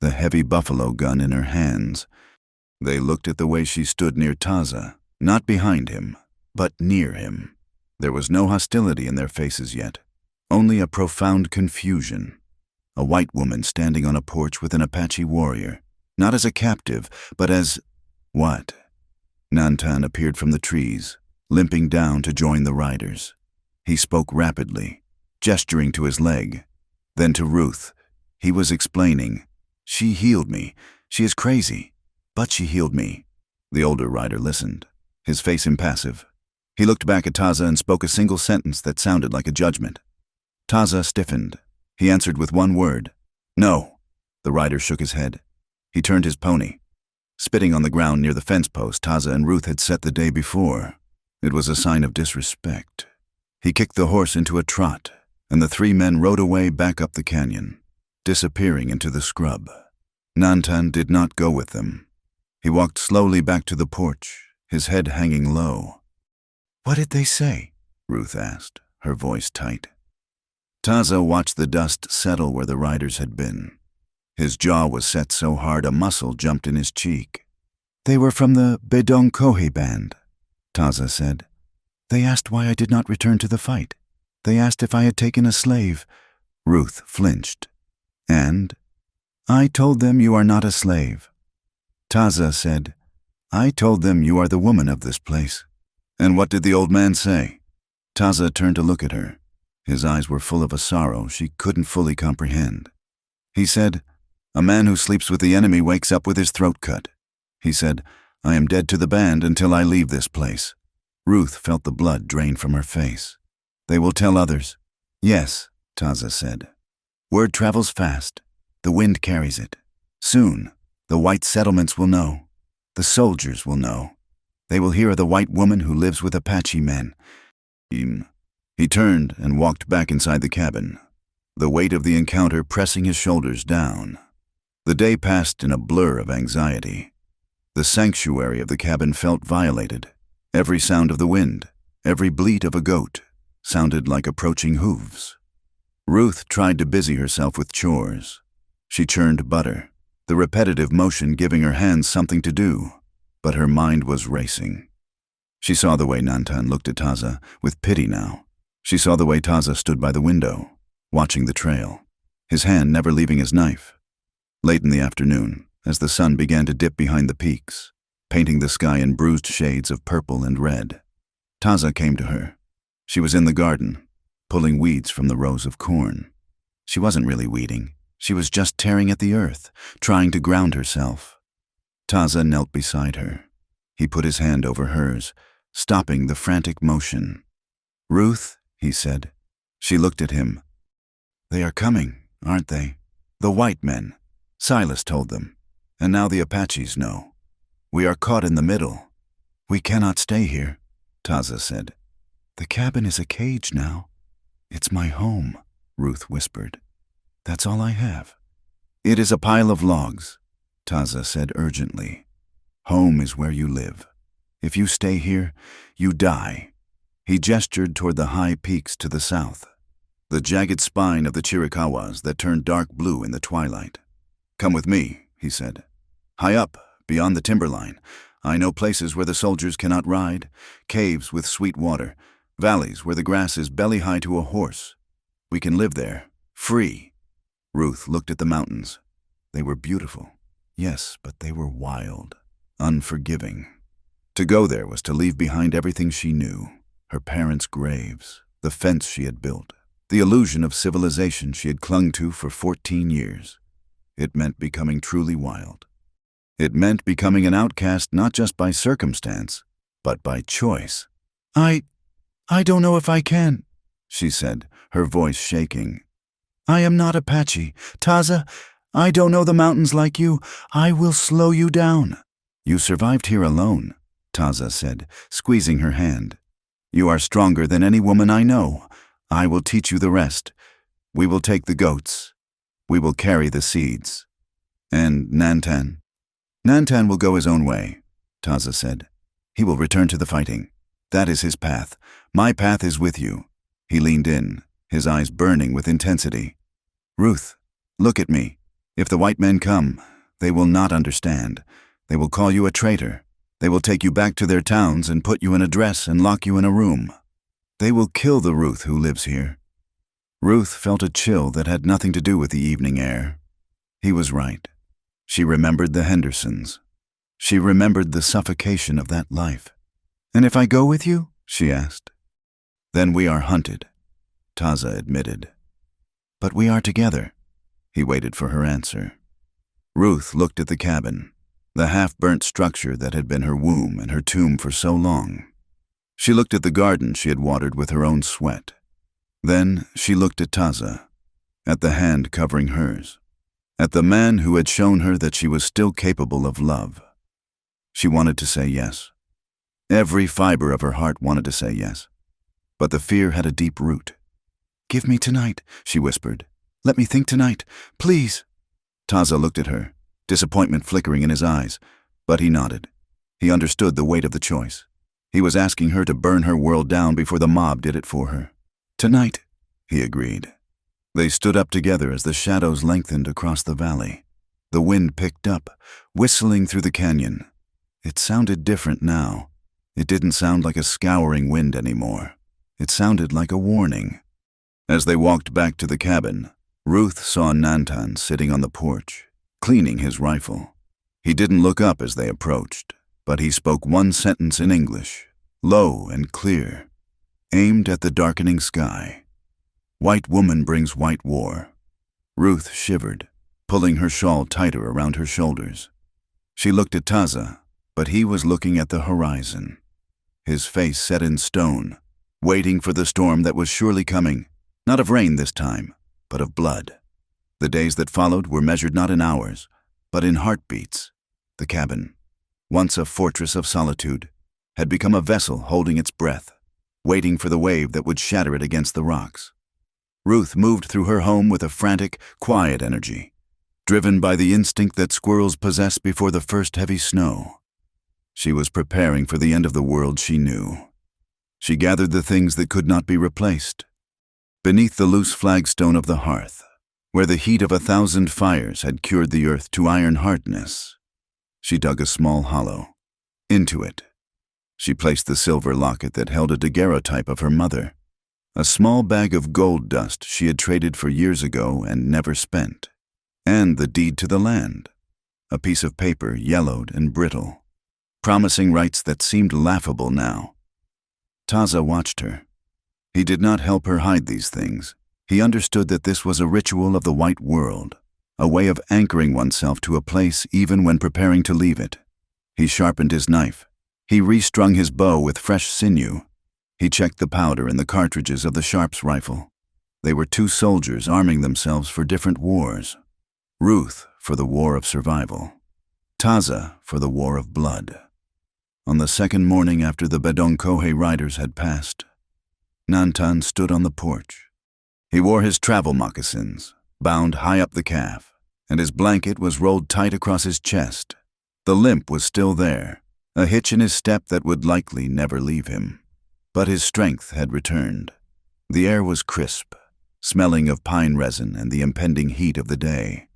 the heavy buffalo gun in her hands. They looked at the way she stood near Taza, not behind him, but near him. There was no hostility in their faces yet, only a profound confusion. A white woman standing on a porch with an Apache warrior, not as a captive, but as what? Nantan appeared from the trees, limping down to join the riders. He spoke rapidly, gesturing to his leg. Then to Ruth, he was explaining, "She healed me. She is crazy, but she healed me." The older rider listened, his face impassive. He looked back at Taza and spoke a single sentence that sounded like a judgment. Taza stiffened. He answered with one word, "No." The rider shook his head. He turned his pony. Spitting on the ground near the fence post Taza and Ruth had set the day before. It was a sign of disrespect. He kicked the horse into a trot, and the three men rode away back up the canyon, disappearing into the scrub. Nantan did not go with them. He walked slowly back to the porch, his head hanging low. "What did they say?" Ruth asked, her voice tight. Taza watched the dust settle where the riders had been. His jaw was set so hard a muscle jumped in his cheek. "They were from the Bedong Kohe band," Taza said. "They asked why I did not return to the fight. They asked if I had taken a slave." Ruth flinched. "And?" "I told them you are not a slave." Taza said, "I told them you are the woman of this place." "And what did the old man say?" Taza turned to look at her. His eyes were full of a sorrow she couldn't fully comprehend. He said, "A man who sleeps with the enemy wakes up with his throat cut." He said, "I am dead to the band until I leave this place." Ruth felt the blood drain from her face. "They will tell others." "Yes," Taza said. "Word travels fast. The wind carries it. Soon, the white settlements will know. The soldiers will know. They will hear of the white woman who lives with Apache men." He turned and walked back inside the cabin, the weight of the encounter pressing his shoulders down. The day passed in a blur of anxiety. The sanctuary of the cabin felt violated. Every sound of the wind, every bleat of a goat, sounded like approaching hooves. Ruth tried to busy herself with chores. She churned butter, the repetitive motion giving her hands something to do, but her mind was racing. She saw the way Nantan looked at Taza, with pity now. She saw the way Taza stood by the window, watching the trail, his hand never leaving his knife. Late in the afternoon, as the sun began to dip behind the peaks, painting the sky in bruised shades of purple and red, Taza came to her. She was in the garden, pulling weeds from the rows of corn. She wasn't really weeding. She was just tearing at the earth, trying to ground herself. Taza knelt beside her. He put his hand over hers, stopping the frantic motion. "Ruth," he said. She looked at him. "They are coming, aren't they? The white men. Silas told them. And now the Apaches know. We are caught in the middle. We cannot stay here," Taza said. "The cabin is a cage now. It's my home," Ruth whispered. "That's all I have." "It is a pile of logs," Taza said urgently. "Home is where you live. If you stay here, you die." He gestured toward the high peaks to the south, the jagged spine of the Chiricahuas that turned dark blue in the twilight. "Come with me," he said. "High up, beyond the timberline, I know places where the soldiers cannot ride, caves with sweet water, valleys where the grass is belly-high to a horse. We can live there, free." Ruth looked at the mountains. They were beautiful, yes, but they were wild, unforgiving. To go there was to leave behind everything she knew, her parents' graves, the fence she had built, the illusion of civilization she had clung to for 14 years. It meant becoming truly wild. It meant becoming an outcast not just by circumstance, but by choice. I don't know if I can," she said, her voice shaking. "I am not Apache. Taza, I don't know the mountains like you. I will slow you down." "You survived here alone," Taza said, squeezing her hand. "You are stronger than any woman I know. I will teach you the rest. We will take the goats. We will carry the seeds." "And Nantan?" "Nantan will go his own way," Taza said. "He will return to the fighting. That is his path. My path is with you." He leaned in, his eyes burning with intensity. "Ruth, look at me. If the white men come, they will not understand. They will call you a traitor. They will take you back to their towns and put you in a dress and lock you in a room. They will kill the Ruth who lives here." Ruth felt a chill that had nothing to do with the evening air. He was right. She remembered the Hendersons. She remembered the suffocation of that life. "And if I go with you?" she asked. "Then we are hunted," Taza admitted. "But we are together." He waited for her answer. Ruth looked at the cabin, the half-burnt structure that had been her womb and her tomb for so long. She looked at the garden she had watered with her own sweat. Then she looked at Taza, at the hand covering hers. at the man who had shown her that she was still capable of love. She wanted to say yes. Every fiber of her heart wanted to say yes. But the fear had a deep root. "Give me tonight," she whispered. "Let me think tonight, please." Taza looked at her, disappointment flickering in his eyes, but he nodded. He understood the weight of the choice. He was asking her to burn her world down before the mob did it for her. "Tonight," he agreed. They stood up together as the shadows lengthened across the valley. The wind picked up, whistling through the canyon. It sounded different now. It didn't sound like a scouring wind anymore. It sounded like a warning. As they walked back to the cabin, Ruth saw Nantan sitting on the porch, cleaning his rifle. He didn't look up as they approached, but he spoke one sentence in English, low and clear, aimed at the darkening sky. "White woman brings white war." Ruth shivered, pulling her shawl tighter around her shoulders. She looked at Taza, but he was looking at the horizon, his face set in stone, waiting for the storm that was surely coming, not of rain this time, but of blood. The days that followed were measured not in hours, but in heartbeats. The cabin, once a fortress of solitude, had become a vessel holding its breath, waiting for the wave that would shatter it against the rocks. Ruth moved through her home with a frantic, quiet energy, driven by the instinct that squirrels possess before the first heavy snow. She was preparing for the end of the world she knew. She gathered the things that could not be replaced. Beneath the loose flagstone of the hearth, where the heat of 1,000 fires had cured the earth to iron hardness, she dug a small hollow. Into it, she placed the silver locket that held a daguerreotype of her mother, a small bag of gold dust she had traded for years ago and never spent, and the deed to the land, a piece of paper yellowed and brittle, promising rights that seemed laughable now. Taza watched her. He did not help her hide these things. He understood that this was a ritual of the white world, a way of anchoring oneself to a place even when preparing to leave it. He sharpened his knife. He restrung his bow with fresh sinew. He checked the powder in the cartridges of the Sharp's rifle. They were two soldiers arming themselves for different wars. Ruth for the war of survival. Taza for the war of blood. On the second morning after the Bedonkohe riders had passed, Nantan stood on the porch. He wore his travel moccasins, bound high up the calf, and his blanket was rolled tight across his chest. The limp was still there, a hitch in his step that would likely never leave him. But his strength had returned. The air was crisp, smelling of pine resin and the impending heat of the day.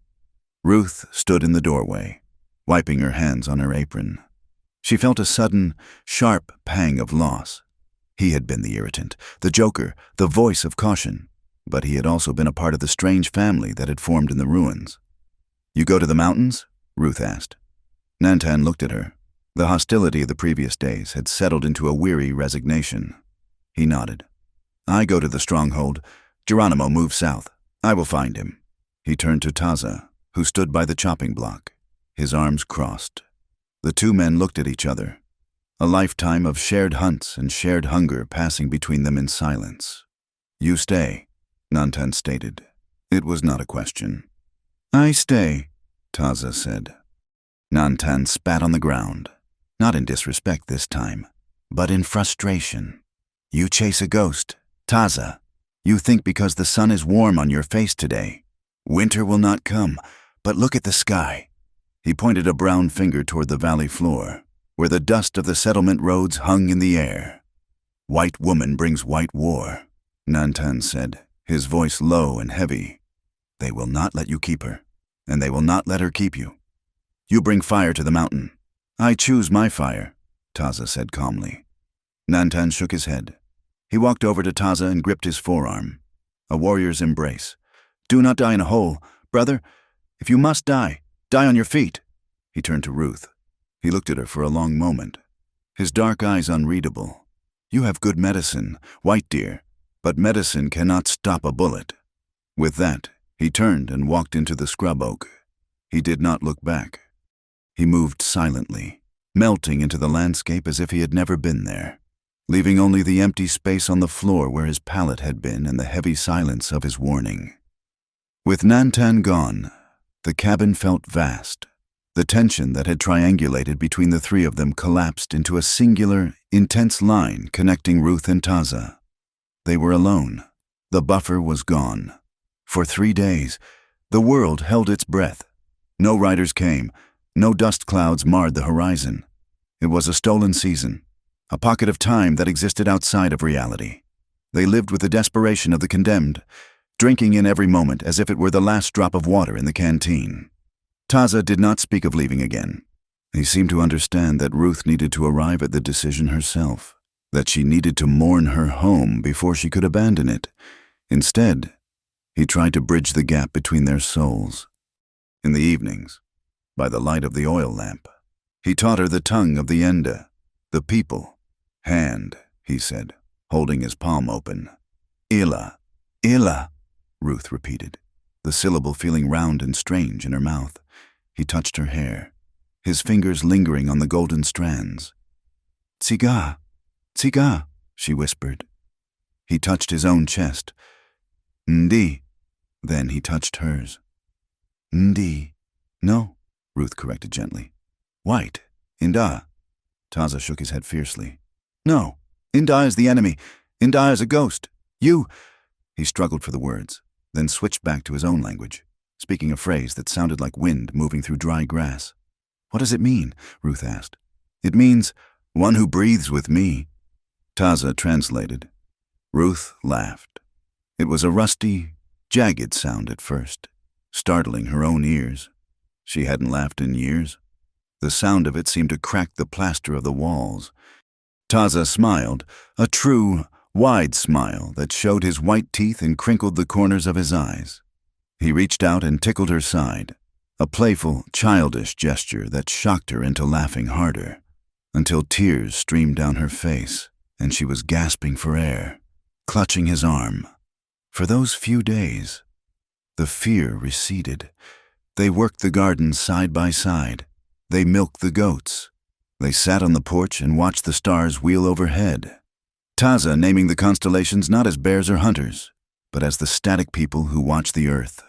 Ruth stood in the doorway, wiping her hands on her apron. She felt a sudden, sharp pang of loss. He had been the irritant, the joker, the voice of caution, but he had also been a part of the strange family that had formed in the ruins. "You go to the mountains?" Ruth asked. Nantan looked at her. The hostility of the previous days had settled into a weary resignation. He nodded. "I go to the stronghold. Geronimo moves south. I will find him." He turned to Taza, who stood by the chopping block, his arms crossed. The two men looked at each other, a lifetime of shared hunts and shared hunger passing between them in silence. "You stay," Nantan stated. It was not a question. "I stay," Taza said. Nantan spat on the ground, not in disrespect this time, but in frustration. "You chase a ghost, Taza. You think because the sun is warm on your face today, winter will not come, but look at the sky." He pointed a brown finger toward the valley floor, where the dust of the settlement roads hung in the air. "White woman brings white war," Nantan said, his voice low and heavy. "They will not let you keep her, and they will not let her keep you. You bring fire to the mountain." "I choose my fire," Taza said calmly. Nantan shook his head. He walked over to Taza and gripped his forearm. A warrior's embrace. "Do not die in a hole, brother. If you must die, die on your feet." He turned to Ruth. He looked at her for a long moment, his dark eyes unreadable. "You have good medicine, white deer, but medicine cannot stop a bullet." With that, he turned and walked into the scrub oak. He did not look back. He moved silently, melting into the landscape as if he had never been there, leaving only the empty space on the floor where his pallet had been and the heavy silence of his warning. With Nantan gone, The cabin felt vast. The tension that had triangulated between the three of them collapsed into a singular, intense line connecting Ruth and Taza. They were alone. The buffer was gone. For 3 days, the world held its breath. No riders came. No dust clouds marred the horizon. It was a stolen season, a pocket of time that existed outside of reality. They lived with the desperation of the condemned, drinking in every moment as if it were the last drop of water in the canteen. Taza did not speak of leaving again. He seemed to understand that Ruth needed to arrive at the decision herself, that she needed to mourn her home before she could abandon it. Instead, he tried to bridge the gap between their souls. In the evenings, by the light of the oil lamp, he taught her the tongue of the Enda, the people. Hand, he said, holding his palm open. Ila, Ila, Ruth repeated, the syllable feeling round and strange in her mouth. He touched her hair, his fingers lingering on the golden strands. Tsiga, Tsiga, she whispered. He touched his own chest. Ndi. Then he touched hers. Ndi. No, Ruth corrected gently. White. Inda. Taza shook his head fiercely. No, Inda is the enemy. Inda is a ghost. You. He struggled for the words, then switched back to his own language, speaking a phrase that sounded like wind moving through dry grass. What does it mean? Ruth asked. It means, one who breathes with me. Taza translated. Ruth laughed. It was a rusty, jagged sound at first, startling her own ears. She hadn't laughed in years. The sound of it seemed to crack the plaster of the walls. Taza smiled, a true, wide smile that showed his white teeth and crinkled the corners of his eyes. He reached out and tickled her side, a playful, childish gesture that shocked her into laughing harder, until tears streamed down her face and she was gasping for air, clutching his arm. For those few days, the fear receded. They worked the garden side by side. They milked the goats. They sat on the porch and watched the stars wheel overhead. Taza naming the constellations not as bears or hunters, but as the static people who watch the earth.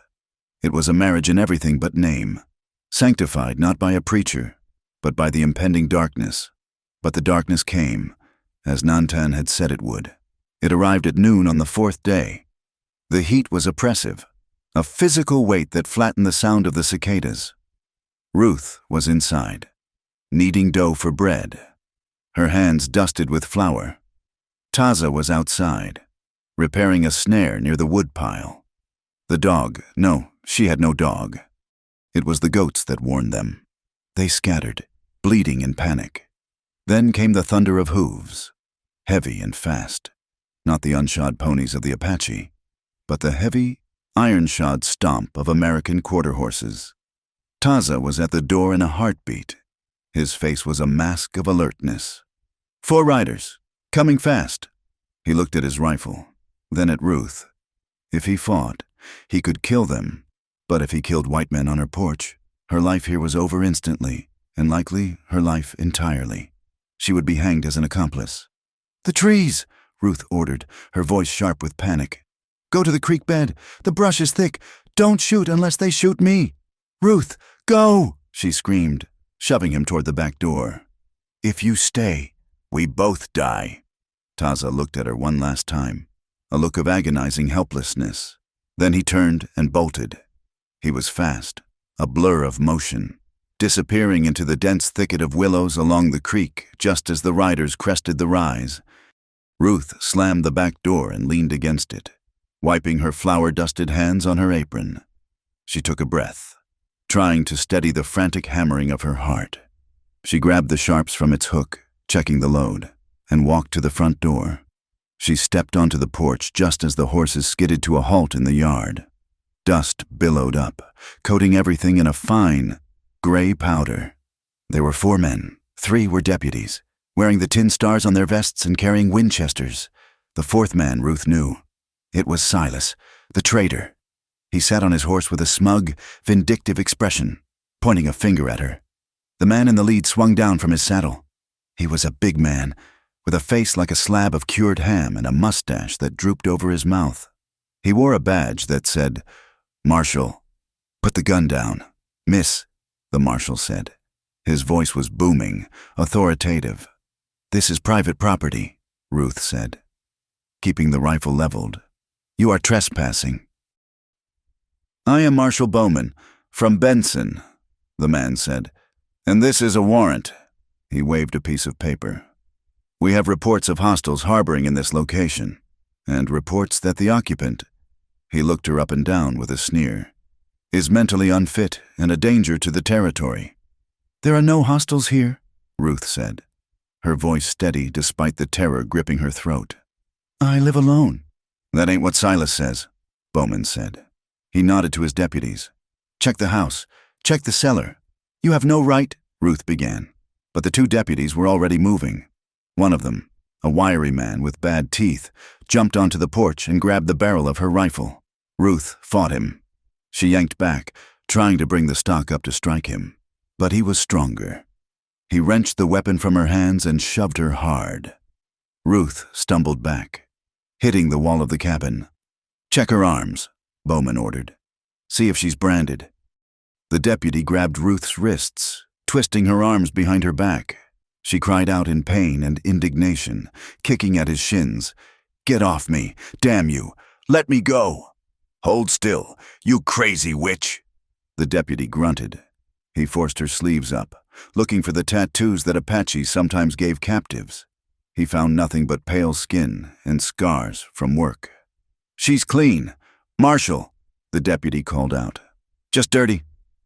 It was a marriage in everything but name, sanctified not by a preacher, but by the impending darkness. But the darkness came, as Nantan had said it would. It arrived at noon on the 4th day. The heat was oppressive, a physical weight that flattened the sound of the cicadas. Ruth was inside, kneading dough for bread, her hands dusted with flour. Taza was outside, repairing a snare near the woodpile. The dog, no, she had no dog. It was the goats that warned them. They scattered, bleeding in panic. Then came the thunder of hooves, heavy and fast, not the unshod ponies of the Apache, but the heavy, iron-shod stomp of American quarter horses. Taza was at the door in a heartbeat. His face was a mask of alertness. 4 riders, coming fast. He looked at his rifle, then at Ruth. If he fought, he could kill them, but if he killed white men on her porch, her life here was over instantly, and likely her life entirely. She would be hanged as an accomplice. The trees, Ruth ordered, her voice sharp with panic. Go to the creek bed. The brush is thick. Don't shoot unless they shoot me. Ruth, go, she screamed, shoving him toward the back door. If you stay, we both die. Taza looked at her one last time, a look of agonizing helplessness. Then he turned and bolted. He was fast, a blur of motion, disappearing into the dense thicket of willows along the creek just as the riders crested the rise. Ruth slammed the back door and leaned against it, wiping her flour-dusted hands on her apron. She took a breath, trying to steady the frantic hammering of her heart. She grabbed the sharps from its hook, checking the load, and walked to the front door. She stepped onto the porch just as the horses skidded to a halt in the yard. Dust billowed up, coating everything in a fine, gray powder. There were 4 men. 3 were deputies, wearing the tin stars on their vests and carrying Winchesters. The 4th man Ruth knew. It was Silas, the traitor. He sat on his horse with a smug, vindictive expression, pointing a finger at her. The man in the lead swung down from his saddle. He was a big man, with a face like a slab of cured ham and a mustache that drooped over his mouth. He wore a badge that said, Marshal. Put the gun down. Miss, the marshal said. His voice was booming, authoritative. This is private property, Ruth said, keeping the rifle leveled. You are trespassing. I am Marshal Bowman, from Benson, the man said, and this is a warrant. He waved a piece of paper. We have reports of hostiles harboring in this location, and reports that the occupant, he looked her up and down with a sneer, is mentally unfit and a danger to the territory. There are no hostiles here, Ruth said, her voice steady despite the terror gripping her throat. I live alone. That ain't what Silas says, Bowman said. He nodded to his deputies. Check the house. Check the cellar. You have no right, Ruth began. But the two deputies were already moving. One of them, a wiry man with bad teeth, jumped onto the porch and grabbed the barrel of her rifle. Ruth fought him. She yanked back, trying to bring the stock up to strike him. But he was stronger. He wrenched the weapon from her hands and shoved her hard. Ruth stumbled back, hitting the wall of the cabin. Check her arms, Bowman ordered. See if she's branded. The deputy grabbed Ruth's wrists, twisting her arms behind her back. She cried out in pain and indignation, kicking at his shins. Get off me, damn you! Let me go! Hold still, you crazy witch! The deputy grunted. He forced her sleeves up, looking for the tattoos that Apaches sometimes gave captives. He found nothing but pale skin and scars from work. She's clean. Marshal, the deputy called out. Just dirty.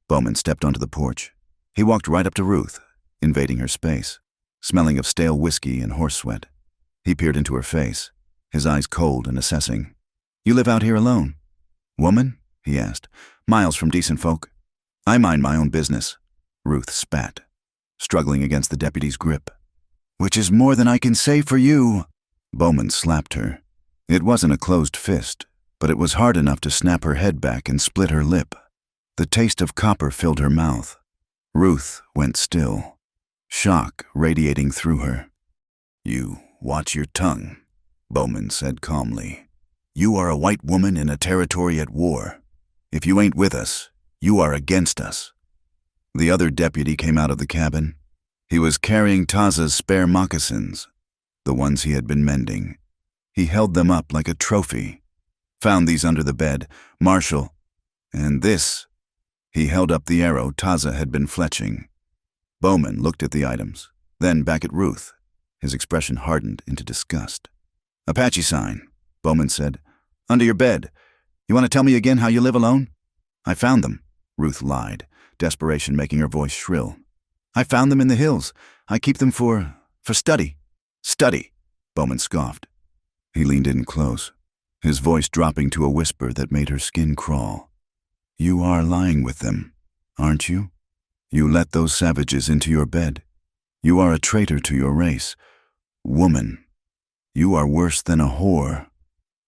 Bowman stepped onto the porch. He walked right up to Ruth, invading her space, smelling of stale whiskey and horse sweat. He peered into her face, his eyes cold and assessing. You live out here alone? Woman? He asked. Miles from decent folk. I mind my own business, Ruth spat, struggling against the deputy's grip. Which is more than I can say for you. Bowman slapped her. It wasn't a closed fist, but it was hard enough to snap her head back and split her lip. The taste of copper filled her mouth. Ruth went still, shock radiating through her. You watch your tongue, Bowman said calmly. You are a white woman in a territory at war. If you ain't with us, you are against us. The other deputy came out of the cabin. He was carrying Taza's spare moccasins, the ones he had been mending. He held them up like a trophy. Found these under the bed, Marshal. And this. He held up the arrow Taza had been fletching. Bowman looked at the items, then back at Ruth. His expression hardened into disgust. Apache sign, Bowman said. Under your bed. You want to tell me again how you live alone? I found them, Ruth lied, desperation making her voice shrill. I found them in the hills. I keep them for study. Study, Bowman scoffed. He leaned in close, his voice dropping to a whisper that made her skin crawl. You are lying with them, aren't you? You let those savages into your bed. You are a traitor to your race. Woman, you are worse than a whore.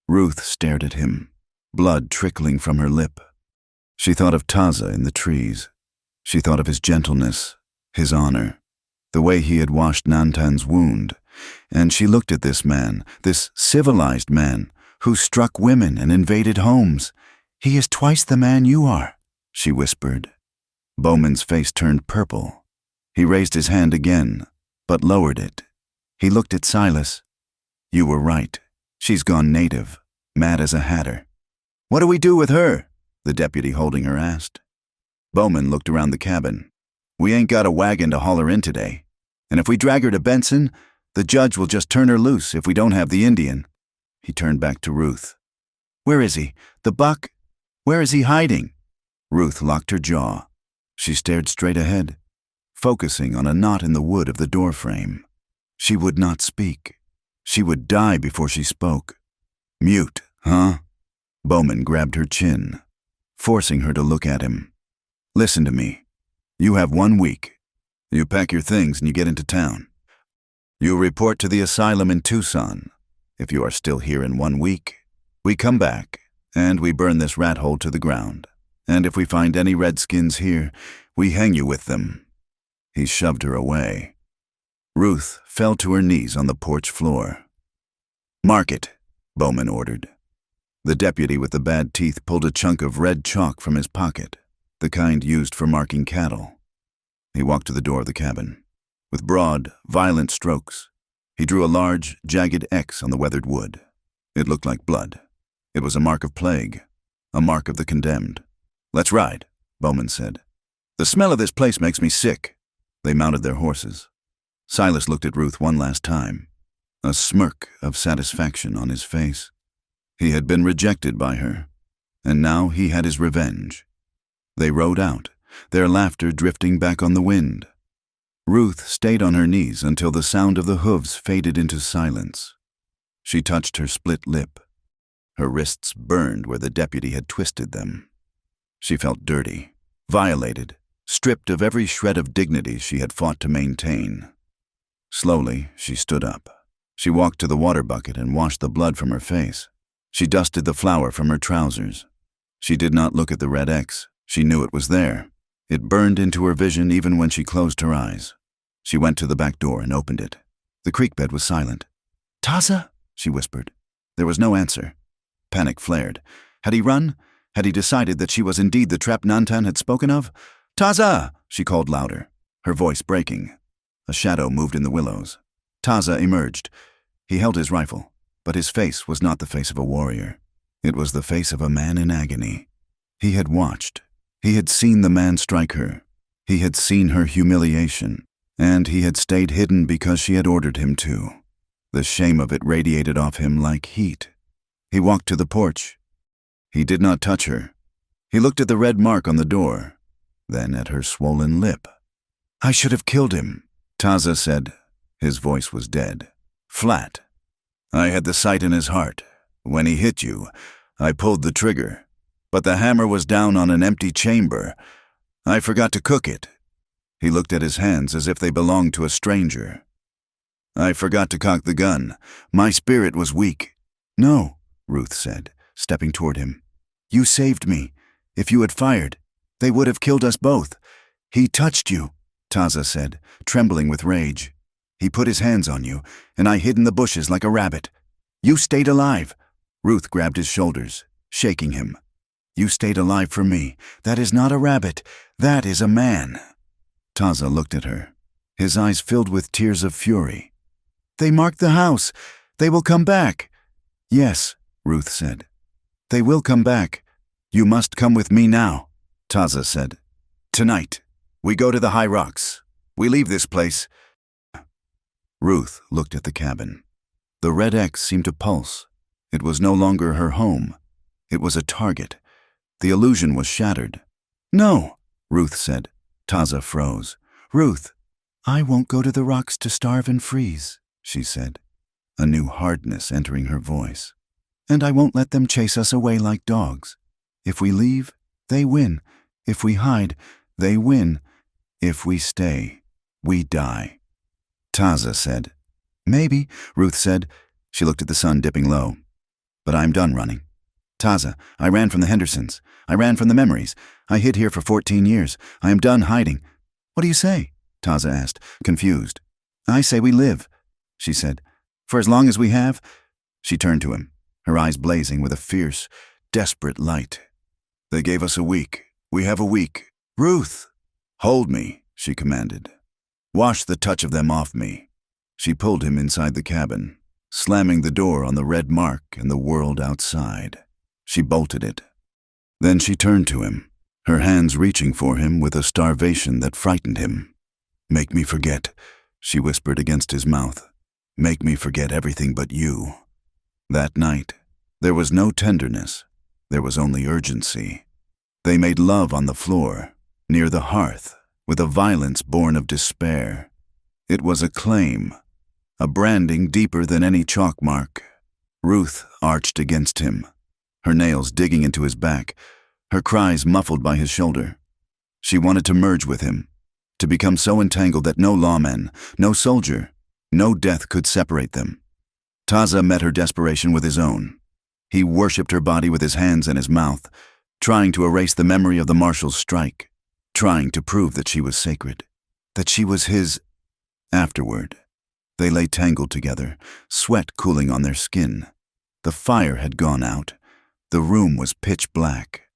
Ruth stared at him, blood trickling from her lip. She thought of Taza in the trees. She thought of his gentleness, his honor, the way he had washed Nantan's wound, and she looked at this man, this civilized man, who struck women and invaded homes. He is twice the man you are, she whispered. Bowman's face turned purple. He raised his hand again, but lowered it. He looked at Silas. You were right. She's gone native, mad as a hatter. What do we do with her? The deputy holding her asked. Bowman looked around the cabin. We ain't got a wagon to haul her in today. And if we drag her to Benson, the judge will just turn her loose if we don't have the Indian. He turned back to Ruth. Where is he? The buck? Where is he hiding? Ruth locked her jaw. She stared straight ahead, focusing on a knot in the wood of the doorframe. She would not speak. She would die before she spoke. Mute, huh? Bowman grabbed her chin, forcing her to look at him. Listen to me. You have 1 week. You pack your things and you get into town. You report to the asylum in Tucson. If you are still here in 1 week, we come back and we burn this rat hole to the ground. And if we find any redskins here, we hang you with them. He shoved her away. Ruth fell to her knees on the porch floor. Mark it, Bowman ordered. The deputy with the bad teeth pulled a chunk of red chalk from his pocket. the kind used for marking cattle. He walked to the door of the cabin. With broad, violent strokes, he drew a large, jagged X on the weathered wood. It looked like blood. It was a mark of plague, a mark of the condemned. "Let's ride," Bowman said. "The smell of this place makes me sick." They mounted their horses. Silas looked at Ruth one last time, a smirk of satisfaction on his face. He had been rejected by her, and now he had his revenge. They rode out, their laughter drifting back on the wind. Ruth stayed on her knees until the sound of the hooves faded into silence. She touched her split lip. Her wrists burned where the deputy had twisted them. She felt dirty, violated, stripped of every shred of dignity she had fought to maintain. Slowly, she stood up. She walked to the water bucket and washed the blood from her face. She dusted the flour from her trousers. She did not look at the red X. She knew it was there. It burned into her vision even when she closed her eyes. She went to the back door and opened it. The creek bed was silent. "Taza?" she whispered. There was no answer. Panic flared. Had he run? Had he decided that she was indeed the trap Nantan had spoken of? "Taza!" she called louder, her voice breaking. A shadow moved in the willows. Taza emerged. He held his rifle, but his face was not the face of a warrior. It was the face of a man in agony. He had watched. He had seen the man strike her. He had seen her humiliation, and he had stayed hidden because she had ordered him to. The shame of it radiated off him like heat. He walked to the porch. He did not touch her. He looked at the red mark on the door, then at her swollen lip. "I should have killed him," Taza said. His voice was dead, flat. "I had the sight in his heart. When he hit you, I pulled the trigger. But the hammer was down on an empty chamber. I forgot to cook it." He looked at his hands as if they belonged to a stranger. "I forgot to cock the gun. My spirit was weak." "No," Ruth said, stepping toward him. "You saved me. If you had fired, they would have killed us both." "He touched you," Taza said, trembling with rage. "He put his hands on you, and I hid in the bushes like a rabbit. You stayed alive." Ruth grabbed his shoulders, shaking him. "You stayed alive for me. That is not a rabbit. That is a man." Taza looked at her, his eyes filled with tears of fury. "They marked the house. They will come back." "Yes," Ruth said. "They will come back. You must come with me now," Taza said. "Tonight, we go to the high rocks. We leave this place." Ruth looked at the cabin. The red X seemed to pulse. It was no longer her home. It was a target. The illusion was shattered. "No," Ruth said. Taza froze. "Ruth, I won't go to the rocks to starve and freeze," she said, a new hardness entering her voice. "And I won't let them chase us away like dogs. If we leave, they win. If we hide, they win. If we stay, we die." Taza said. "Maybe," Ruth said. She looked at the sun dipping low. "But I'm done running. Taza, I ran from the Hendersons. I ran from the memories. I hid here for 14 years. I am done hiding." "What do you say?" Taza asked, confused. "I say we live," she said. "For as long as we have." She turned to him, her eyes blazing with a fierce, desperate light. "They gave us a week. We have a week. Ruth!" "Hold me," she commanded. "Wash the touch of them off me." She pulled him inside the cabin, slamming the door on the red mark and the world outside. She bolted it. Then she turned to him, her hands reaching for him with a starvation that frightened him. "Make me forget," she whispered against his mouth. "Make me forget everything but you." That night, there was no tenderness. There was only urgency. They made love on the floor, near the hearth, with a violence born of despair. It was a claim, a branding deeper than any chalk mark. Ruth arched against him, her nails digging into his back, her cries muffled by his shoulder. She wanted to merge with him, to become so entangled that no lawman, no soldier, no death could separate them. Taza met her desperation with his own. He worshipped her body with his hands and his mouth, trying to erase the memory of the marshal's strike, trying to prove that she was sacred, that she was his. Afterward, they lay tangled together, sweat cooling on their skin. The fire had gone out. The room was pitch black.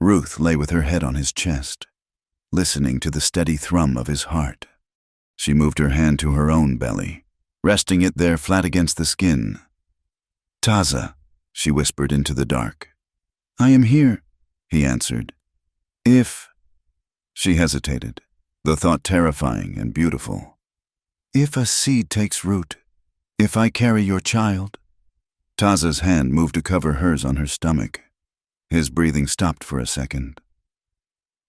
Ruth lay with her head on his chest, listening to the steady thrum of his heart. She moved her hand to her own belly, resting it there flat against the skin. "Taza," she whispered into the dark. "I am here," he answered. "If—" She hesitated, the thought terrifying and beautiful. "If a seed takes root, if I carry your child." Taza's hand moved to cover hers on her stomach. His breathing stopped for a second.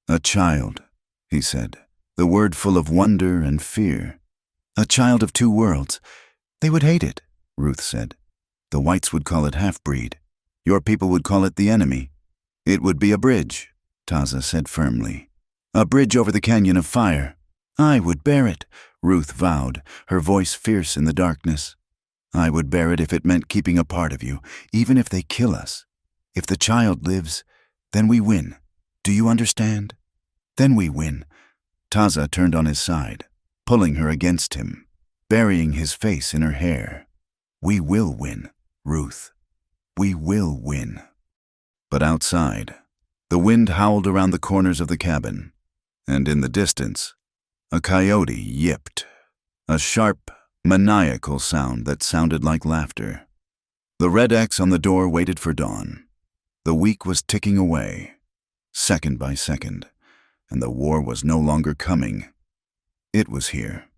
"A child," he said, the word full of wonder and fear. "A child of two worlds. They would hate it," Ruth said. "The whites would call it half-breed. Your people would call it the enemy. It would be a bridge," Taza said firmly. "A bridge over the canyon of fire. I would bear it," Ruth vowed, her voice fierce in the darkness. "I would bear it if it meant keeping a part of you, even if they kill us. If the child lives, then we win. Do you understand? Then we win." Taza turned on his side, pulling her against him, burying his face in her hair. "We will win, Ruth. We will win." But outside, the wind howled around the corners of the cabin, and in the distance, a coyote yipped, a sharp, maniacal sound that sounded like laughter. The red X on the door waited for dawn. The week was ticking away, second by second, and the war was no longer coming. It was here.